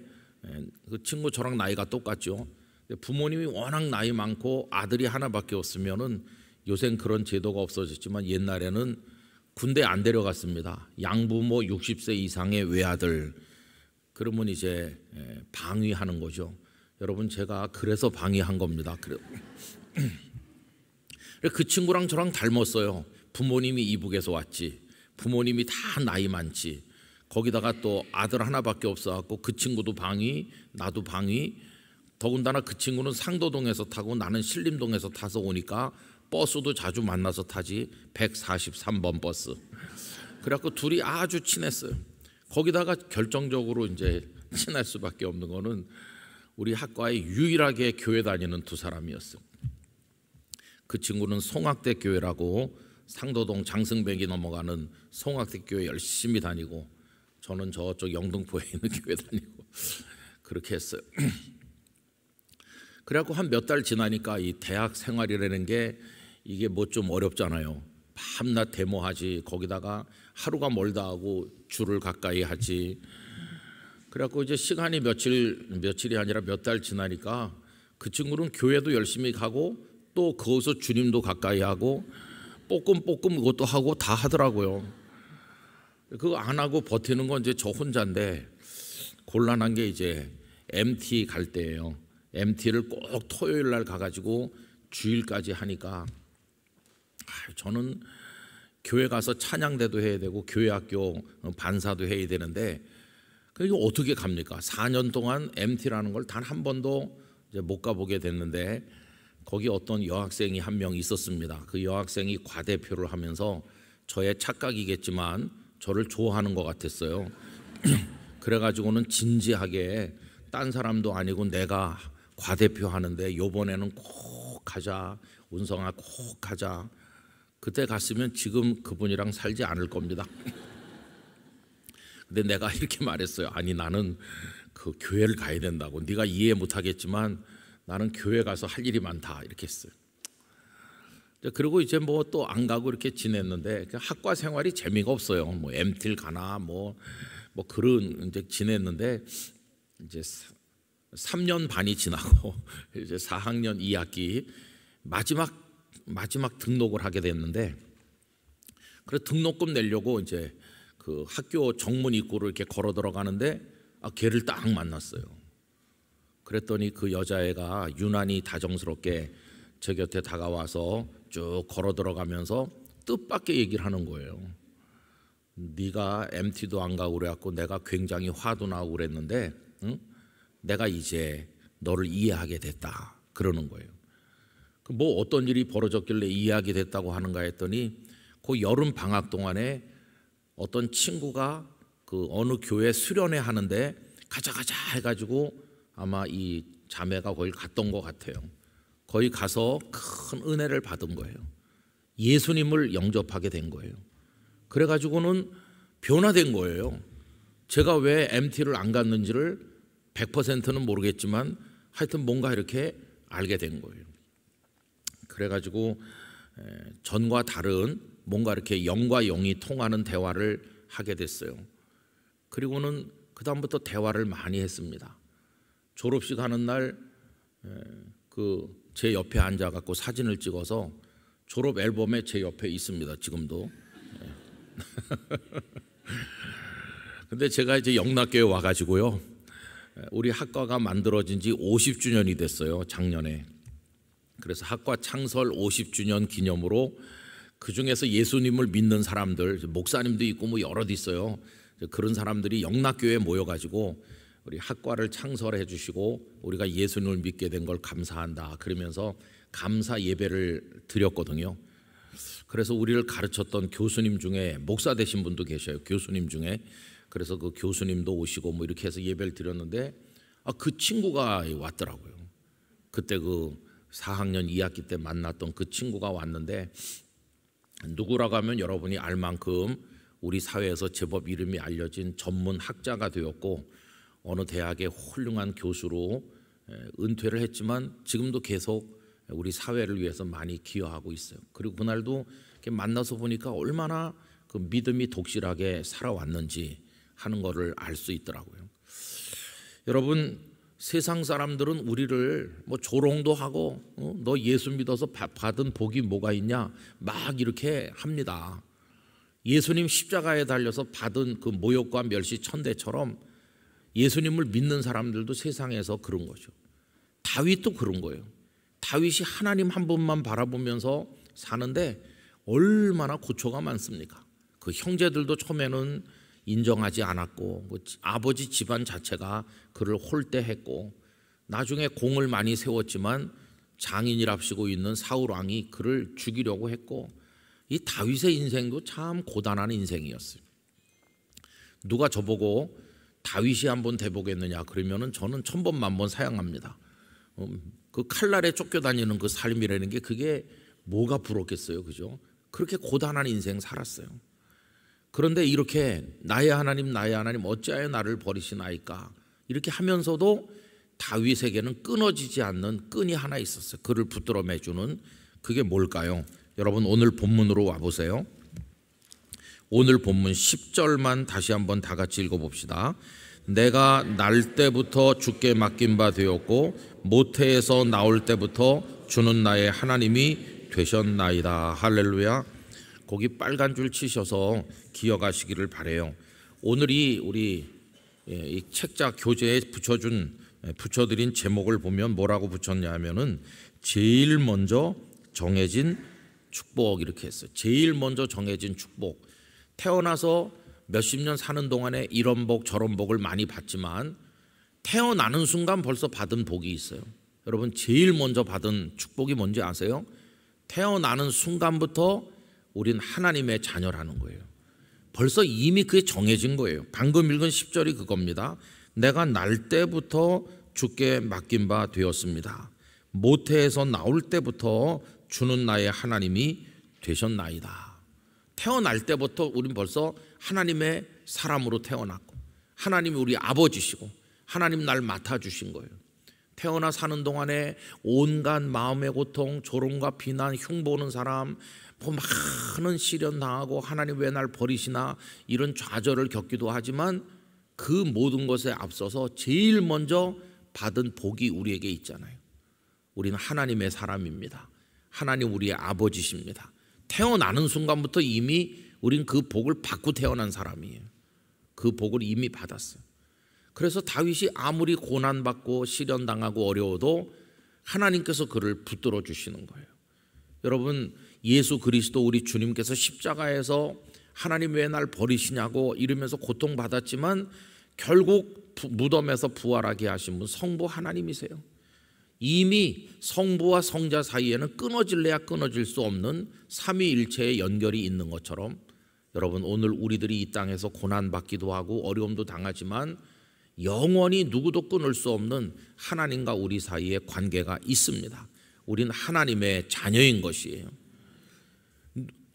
그 친구 저랑 나이가 똑같죠. 부모님이 워낙 나이 많고 아들이 하나밖에 없으면은, 요새는 그런 제도가 없어졌지만 옛날에는 군대 안 데려갔습니다. 양부모 60세 이상의 외아들, 그러면 이제 방위하는 거죠. 여러분, 제가 그래서 방위한 겁니다. 그 친구랑 저랑 닮았어요. 부모님이 이북에서 왔지, 부모님이 다 나이 많지, 거기다가 또 아들 하나밖에 없어갖고 그 친구도 방위, 나도 방위. 더군다나 그 친구는 상도동에서 타고 나는 신림동에서 타서 오니까 버스도 자주 만나서 타지, 143번 버스. 그래갖고 둘이 아주 친했어요. 거기다가 결정적으로 이제 친할 수밖에 없는 거는 우리 학과에 유일하게 교회 다니는 두 사람이었어요. 그 친구는 송악대 교회라고 상도동 장승백이 넘어가는 송악대 교회 열심히 다니고, 저는 저쪽 영등포에 있는 교회 다니고 그렇게 했어요. 그래갖고 한 몇 달 지나니까 이 대학 생활이라는 게 이게 뭐 좀 어렵잖아요. 밤낮 데모하지, 거기다가 하루가 멀다 하고 줄을 가까이 하지. 그래갖고 이제 시간이 며칠이 아니라 몇 달 지나니까 그 친구는 교회도 열심히 가고 또 거기서 주님도 가까이 하고 뽀끔 그것도 하고 다 하더라고요. 그거 안 하고 버티는 건 이제 저 혼자인데, 곤란한 게 이제 MT 갈 때예요. MT를 꼭 토요일 날 가가지고 주일까지 하니까 저는 교회 가서 찬양대도 해야 되고 교회학교 반사도 해야 되는데, 그게 어떻게 갑니까? 4년 동안 MT라는 걸 단 한 번도 이제 못 가보게 됐는데, 거기 어떤 여학생이 한 명 있었습니다. 그 여학생이 과대표를 하면서 저의 착각이겠지만 저를 좋아하는 것 같았어요. 그래가지고는 진지하게, 딴 사람도 아니고 내가 과대표 하는데 요번에는 꼭 가자, 운성아 꼭 가자. 그때 갔으면 지금 그분이랑 살지 않을 겁니다. 근데 내가 이렇게 말했어요. 아니, 나는 그 교회를 가야 된다고. 네가 이해 못하겠지만 나는 교회 가서 할 일이 많다, 이렇게 했어요. 그리고 이제 뭐 또 안 가고 이렇게 지냈는데, 학과 생활이 재미가 없어요. 뭐 MT를 가나 뭐 그런 이제 지냈는데, 이제 3년 반이 지나고 이제 4학년 2학기 마지막 등록을 하게 됐는데, 그래 등록금 내려고 이제 그 학교 정문 입구를 이렇게 걸어 들어가는데 걔를 딱 만났어요. 그랬더니 그 여자애가 유난히 다정스럽게 제 곁에 다가와서 쭉 걸어 들어가면서 뜻밖의 얘기를 하는 거예요. 네가 MT도 안 가고 그래갖고 내가 굉장히 화도 나고 그랬는데, 응? 내가 이제 너를 이해하게 됐다, 그러는 거예요. 뭐 어떤 일이 벌어졌길래 이해하게 됐다고 하는가 했더니, 그 여름 방학 동안에 어떤 친구가 그 어느 교회 수련회 하는데 가자 해가지고 아마 이 자매가 거기 갔던 것 같아요. 거기 가서 큰 은혜를 받은 거예요. 예수님을 영접하게 된 거예요. 그래가지고는 변화된 거예요. 제가 왜 MT를 안 갔는지를 100%는 모르겠지만 하여튼 뭔가 이렇게 알게 된 거예요. 그래가지고 전과 다른 뭔가 이렇게 영과 영이 통하는 대화를 하게 됐어요. 그리고는 그 다음부터 대화를 많이 했습니다. 졸업식 하는 날 그 제 옆에 앉아갖고 사진을 찍어서 졸업 앨범에 제 옆에 있습니다. 지금도. 근데 제가 이제 영락교회 와가지고요, 우리 학과가 만들어진 지 50주년이 됐어요, 작년에. 그래서 학과 창설 50주년 기념으로 그 중에서 예수님을 믿는 사람들, 목사님도 있고 뭐 여럿 있어요. 그런 사람들이 영락교회에 모여가지고 우리 학과를 창설해 주시고 우리가 예수님을 믿게 된 걸 감사한다 그러면서 감사 예배를 드렸거든요. 그래서 우리를 가르쳤던 교수님 중에 목사 되신 분도 계셔요, 교수님 중에. 그래서 그 교수님도 오시고 뭐 이렇게 해서 예배를 드렸는데, 그 친구가 왔더라고요. 그때 그 4학년 2학기 때 만났던 그 친구가 왔는데, 누구라고 하면 여러분이 알 만큼 우리 사회에서 제법 이름이 알려진 전문 학자가 되었고 어느 대학의 훌륭한 교수로 은퇴를 했지만 지금도 계속 우리 사회를 위해서 많이 기여하고 있어요. 그리고 그날도 이렇게 만나서 보니까 얼마나 그 믿음이 독실하게 살아왔는지 하는 것을 알 수 있더라고요. 여러분, 세상 사람들은 우리를 뭐 조롱도 하고 너 예수 믿어서 받은 복이 뭐가 있냐 막 이렇게 합니다. 예수님 십자가에 달려서 받은 그 모욕과 멸시 천대처럼 예수님을 믿는 사람들도 세상에서 그런 거죠. 다윗도 그런 거예요. 다윗이 하나님 한 분만 바라보면서 사는데 얼마나 고초가 많습니까? 그 형제들도 처음에는 인정하지 않았고 뭐 아버지 집안 자체가 그를 홀대했고 나중에 공을 많이 세웠지만 장인이랍시고 있는 사울 왕이 그를 죽이려고 했고, 이 다윗의 인생도 참 고단한 인생이었어요. 누가 저보고 다윗이 한번 돼보겠느냐 그러면은 저는 1000번 만번 사양합니다. 그 칼날에 쫓겨다니는 그 삶이라는 게 그게 뭐가 부럽겠어요, 그죠? 그렇게 고단한 인생 살았어요. 그런데 이렇게 나의 하나님 어찌하여 나를 버리시나이까 이렇게 하면서도 다윗에게는 끊어지지 않는 끈이 하나 있었어요. 그를 붙들어 매주는. 그게 뭘까요? 여러분 오늘 본문으로 와보세요. 오늘 본문 10절만 다시 한번 다 같이 읽어봅시다. 내가 날 때부터 주께 맡긴 바 되었고 모태에서 나올 때부터 주는 나의 하나님이 되셨나이다. 할렐루야. 거기 빨간 줄 치셔서 기억하시기를 바래요. 오늘이 우리 이 책자 교재에 붙여드린 제목을 보면 뭐라고 붙였냐 하면은 제일 먼저 정해진 축복 이렇게 했어요. 제일 먼저 정해진 축복. 태어나서 몇십 년 사는 동안에 이런 복 저런 복을 많이 받지만 태어나는 순간 벌써 받은 복이 있어요. 여러분 제일 먼저 받은 축복이 뭔지 아세요? 태어나는 순간부터 우린 하나님의 자녀라는 거예요. 벌써 이미 그게 정해진 거예요. 방금 읽은 10절이 그겁니다. 내가 날 때부터 주께 맡긴 바 되었습니다. 모태에서 나올 때부터 주는 나의 하나님이 되셨나이다. 태어날 때부터 우린 벌써 하나님의 사람으로 태어났고 하나님이 우리 아버지시고 하나님 날 맡아주신 거예요. 태어나 사는 동안에 온갖 마음의 고통, 조롱과 비난, 흉보는 사람, 많은 시련 당하고 하나님 왜 날 버리시나 이런 좌절을 겪기도 하지만 그 모든 것에 앞서서 제일 먼저 받은 복이 우리에게 있잖아요. 우리는 하나님의 사람입니다. 하나님 우리의 아버지십니다. 태어나는 순간부터 이미 우린 그 복을 받고 태어난 사람이에요. 그 복을 이미 받았어요. 그래서 다윗이 아무리 고난받고 시련당하고 어려워도 하나님께서 그를 붙들어 주시는 거예요. 여러분 예수 그리스도 우리 주님께서 십자가에서 하나님 왜 날 버리시냐고 이러면서 고통받았지만 결국 무덤에서 부활하게 하신 분 성부 하나님이세요. 이미 성부와 성자 사이에는 끊어질래야 끊어질 수 없는 삼위일체의 연결이 있는 것처럼 여러분 오늘 우리들이 이 땅에서 고난받기도 하고 어려움도 당하지만 영원히 누구도 끊을 수 없는 하나님과 우리 사이에 관계가 있습니다. 우리는 하나님의 자녀인 것이에요.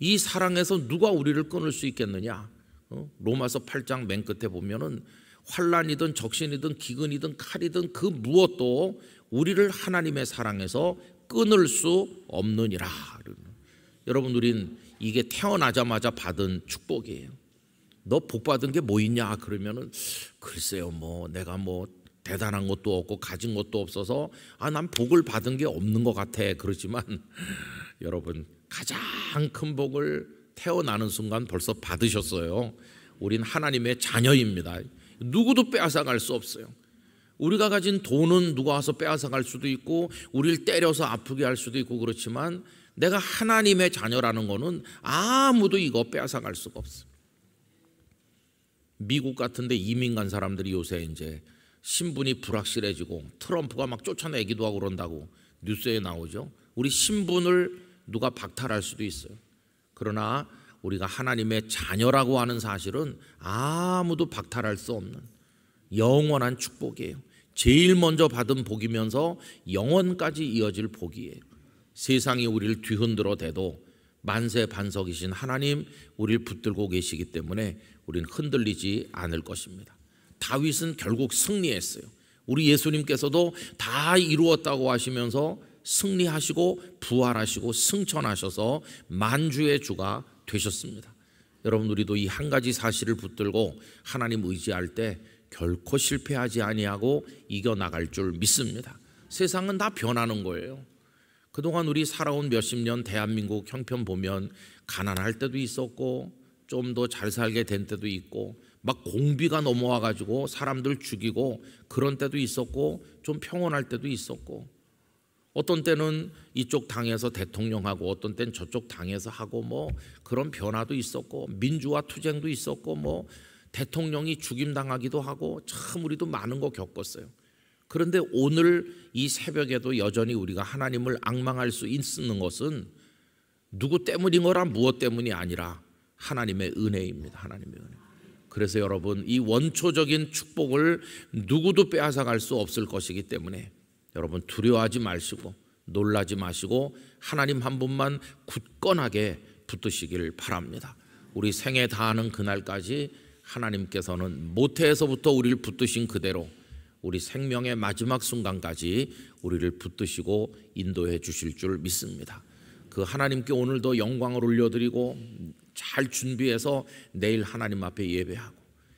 이 사랑에서 누가 우리를 끊을 수 있겠느냐? 로마서 8장 맨 끝에 보면은 환난이든 적신이든 기근이든 칼이든 그 무엇도 우리를 하나님의 사랑에서 끊을 수 없느니라. 여러분 우린 이게 태어나자마자 받은 축복이에요. 너 복 받은 게 뭐 있냐? 그러면은 글쎄요 뭐 내가 뭐 대단한 것도 없고 가진 것도 없어서 난 복을 받은 게 없는 것 같아. 그러지만 여러분 가장 큰 복을 태어나는 순간 벌써 받으셨어요. 우린 하나님의 자녀입니다. 누구도 빼앗아갈 수 없어요. 우리가 가진 돈은 누가 와서 빼앗아갈 수도 있고 우리를 때려서 아프게 할 수도 있고 그렇지만 내가 하나님의 자녀라는 거는 아무도 이거 빼앗아갈 수가 없어요. 미국 같은 데 이민 간 사람들이 요새 이제 신분이 불확실해지고 트럼프가 막 쫓아내기도 하고 그런다고 뉴스에 나오죠. 우리 신분을 누가 박탈할 수도 있어요. 그러나 우리가 하나님의 자녀라고 하는 사실은 아무도 박탈할 수 없는 영원한 축복이에요. 제일 먼저 받은 복이면서 영원까지 이어질 복이에요. 세상이 우리를 뒤흔들어 대도 만세 반석이신 하나님 우리를 붙들고 계시기 때문에 우리는 흔들리지 않을 것입니다. 다윗은 결국 승리했어요. 우리 예수님께서도 다 이루었다고 하시면서 승리하시고 부활하시고 승천하셔서 만주의 주가 되셨습니다. 여러분, 우리도 이 한 가지 사실을 붙들고 하나님 의지할 때 결코 실패하지 아니하고 이겨나갈 줄 믿습니다. 세상은 다 변하는 거예요. 그동안 우리 살아온 몇십 년 대한민국 형편 보면 가난할 때도 있었고 좀 더 잘 살게 된 때도 있고 막 공비가 넘어와 가지고 사람들 죽이고 그런 때도 있었고 좀 평온할 때도 있었고 어떤 때는 이쪽 당에서 대통령하고 어떤 때는 저쪽 당에서 하고 뭐 그런 변화도 있었고 민주화 투쟁도 있었고 뭐 대통령이 죽임당하기도 하고 참 우리도 많은 거 겪었어요. 그런데 오늘 이 새벽에도 여전히 우리가 하나님을 앙망할 수 있는 것은 누구 때문인 거라 무엇 때문이 아니라 하나님의 은혜입니다. 하나님의 은혜. 그래서 여러분, 이 원초적인 축복을 누구도 빼앗아갈 수 없을 것이기 때문에 여러분 두려워하지 마시고 놀라지 마시고 하나님 한 분만 굳건하게 붙드시길 바랍니다. 우리 생애 다하는 그날까지 하나님께서는 모태에서부터 우리를 붙드신 그대로 우리 생명의 마지막 순간까지 우리를 붙드시고 인도해 주실 줄 믿습니다. 그 하나님께 오늘도 영광을 올려드리고 잘 준비해서 내일 하나님 앞에 예배하고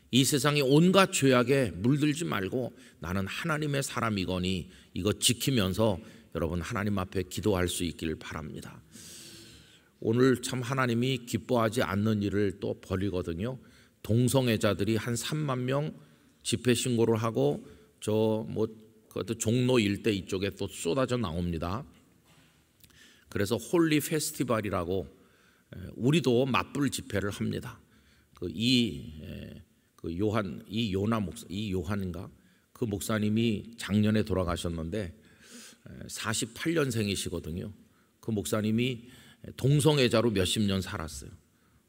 이 세상의 온갖 죄악에 물들지 말고 나는 하나님의 사람이거니 이거 지키면서 여러분 하나님 앞에 기도할 수 있길 바랍니다. 오늘 참 하나님이 기뻐하지 않는 일을 또 벌이거든요. 동성애자들이 한 3만 명 집회 신고를 하고 그것도 종로 일대 이쪽에 또 쏟아져 나옵니다. 그래서 홀리 페스티벌이라고 우리도 맞불 집회를 합니다. 요한인가 그 목사님이 작년에 돌아가셨는데 48년생이시거든요. 그 목사님이 동성애자로 몇십 년 살았어요.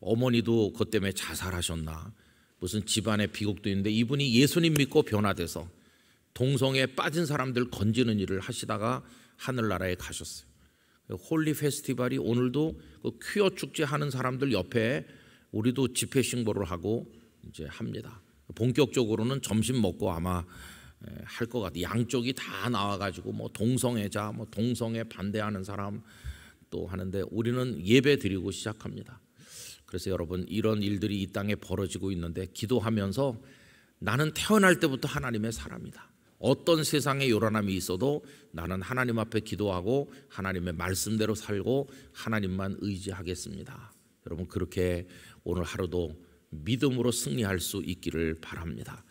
어머니도 그것 때문에 자살하셨나 무슨 집안에 비극도 있는데 이분이 예수님 믿고 변화돼서 동성애에 빠진 사람들 건지는 일을 하시다가 하늘나라에 가셨어요. 홀리 페스티벌이 오늘도 그 퀴어 축제 하는 사람들 옆에 우리도 집회 신고를 하고 이제 합니다. 본격적으로는 점심 먹고 아마 할 것 같아요. 양쪽이 다 나와가지고 뭐 동성애자, 뭐 동성애 반대하는 사람 또 하는데 우리는 예배 드리고 시작합니다. 그래서 여러분 이런 일들이 이 땅에 벌어지고 있는데 기도하면서 나는 태어날 때부터 하나님의 사람이다. 어떤 세상에 요란함이 있어도 나는 하나님 앞에 기도하고 하나님의 말씀대로 살고 하나님만 의지하겠습니다. 여러분 그렇게 오늘 하루도 믿음으로 승리할 수 있기를 바랍니다.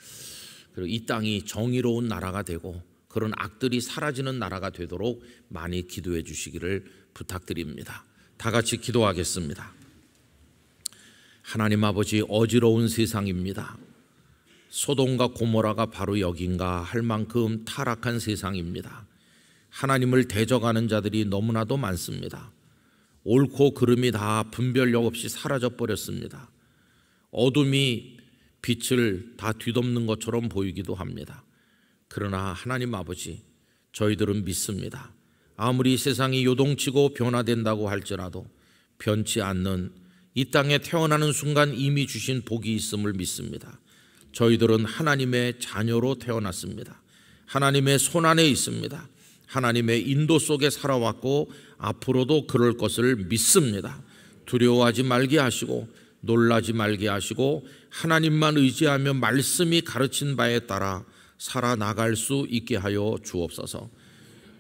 그리고 이 땅이 정의로운 나라가 되고 그런 악들이 사라지는 나라가 되도록 많이 기도해 주시기를 부탁드립니다. 다 같이 기도하겠습니다. 하나님 아버지, 어지러운 세상입니다. 소돔과 고모라가 바로 여긴가 할 만큼 타락한 세상입니다. 하나님을 대적하는 자들이 너무나도 많습니다. 옳고 그름이 다 분별력 없이 사라져 버렸습니다. 어둠이 빛을 다 뒤덮는 것처럼 보이기도 합니다. 그러나 하나님 아버지, 저희들은 믿습니다. 아무리 세상이 요동치고 변화된다고 할지라도 변치 않는 이 땅에 태어나는 순간 이미 주신 복이 있음을 믿습니다. 저희들은 하나님의 자녀로 태어났습니다. 하나님의 손안에 있습니다. 하나님의 인도 속에 살아왔고 앞으로도 그럴 것을 믿습니다. 두려워하지 말게 하시고 놀라지 말게 하시고 하나님만 의지하며 말씀이 가르친 바에 따라 살아나갈 수 있게 하여 주옵소서.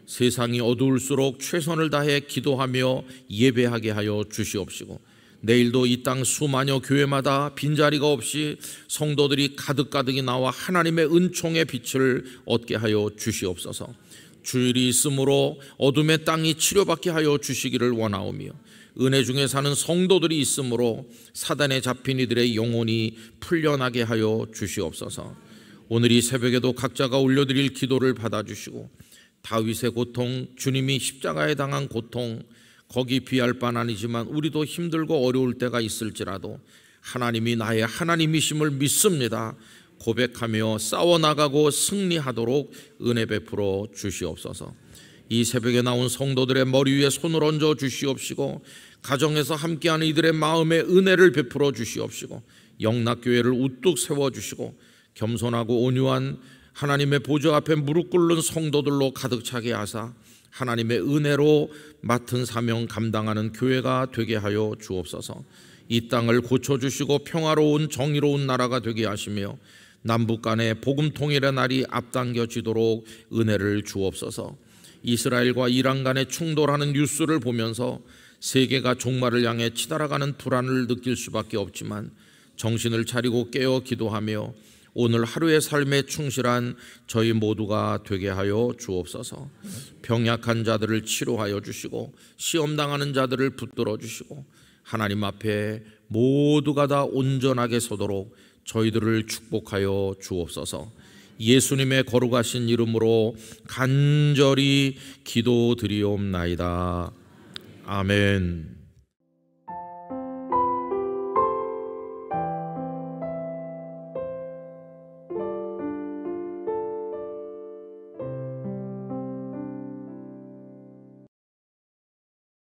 세상이 어두울수록 최선을 다해 기도하며 예배하게 하여 주시옵시고 내일도 이 땅 수만여 교회마다 빈자리가 없이 성도들이 가득가득이 나와 하나님의 은총의 빛을 얻게 하여 주시옵소서. 주일이 있으므로 어둠의 땅이 치료받게 하여 주시기를 원하오며, 은혜 중에 사는 성도들이 있으므로 사단에 잡힌 이들의 영혼이 풀려나게 하여 주시옵소서. 오늘 이 새벽에도 각자가 올려드릴 기도를 받아주시고, 다윗의 고통, 주님이 십자가에 당한 고통, 거기 비할 바는 아니지만 우리도 힘들고 어려울 때가 있을지라도 하나님이 나의 하나님이심을 믿습니다 고백하며 싸워나가고 승리하도록 은혜 베풀어 주시옵소서. 이 새벽에 나온 성도들의 머리 위에 손을 얹어 주시옵시고, 가정에서 함께하는 이들의 마음에 은혜를 베풀어 주시옵시고, 영락교회를 우뚝 세워주시고, 겸손하고 온유한 하나님의 보좌 앞에 무릎 꿇는 성도들로 가득 차게 하사 하나님의 은혜로 맡은 사명 감당하는 교회가 되게 하여 주옵소서. 이 땅을 고쳐주시고 평화로운 정의로운 나라가 되게 하시며, 남북 간의 복음 통일의 날이 앞당겨지도록 은혜를 주옵소서. 이스라엘과 이란 간의 충돌하는 뉴스를 보면서 세계가 종말을 향해 치달아가는 불안을 느낄 수밖에 없지만, 정신을 차리고 깨어 기도하며 오늘 하루의 삶에 충실한 저희 모두가 되게 하여 주옵소서. 병약한 자들을 치료하여 주시고, 시험당하는 자들을 붙들어 주시고, 하나님 앞에 모두가 다 온전하게 서도록 저희들을 축복하여 주옵소서. 예수님의 거룩하신 이름으로 간절히 기도드리옵나이다. 아멘.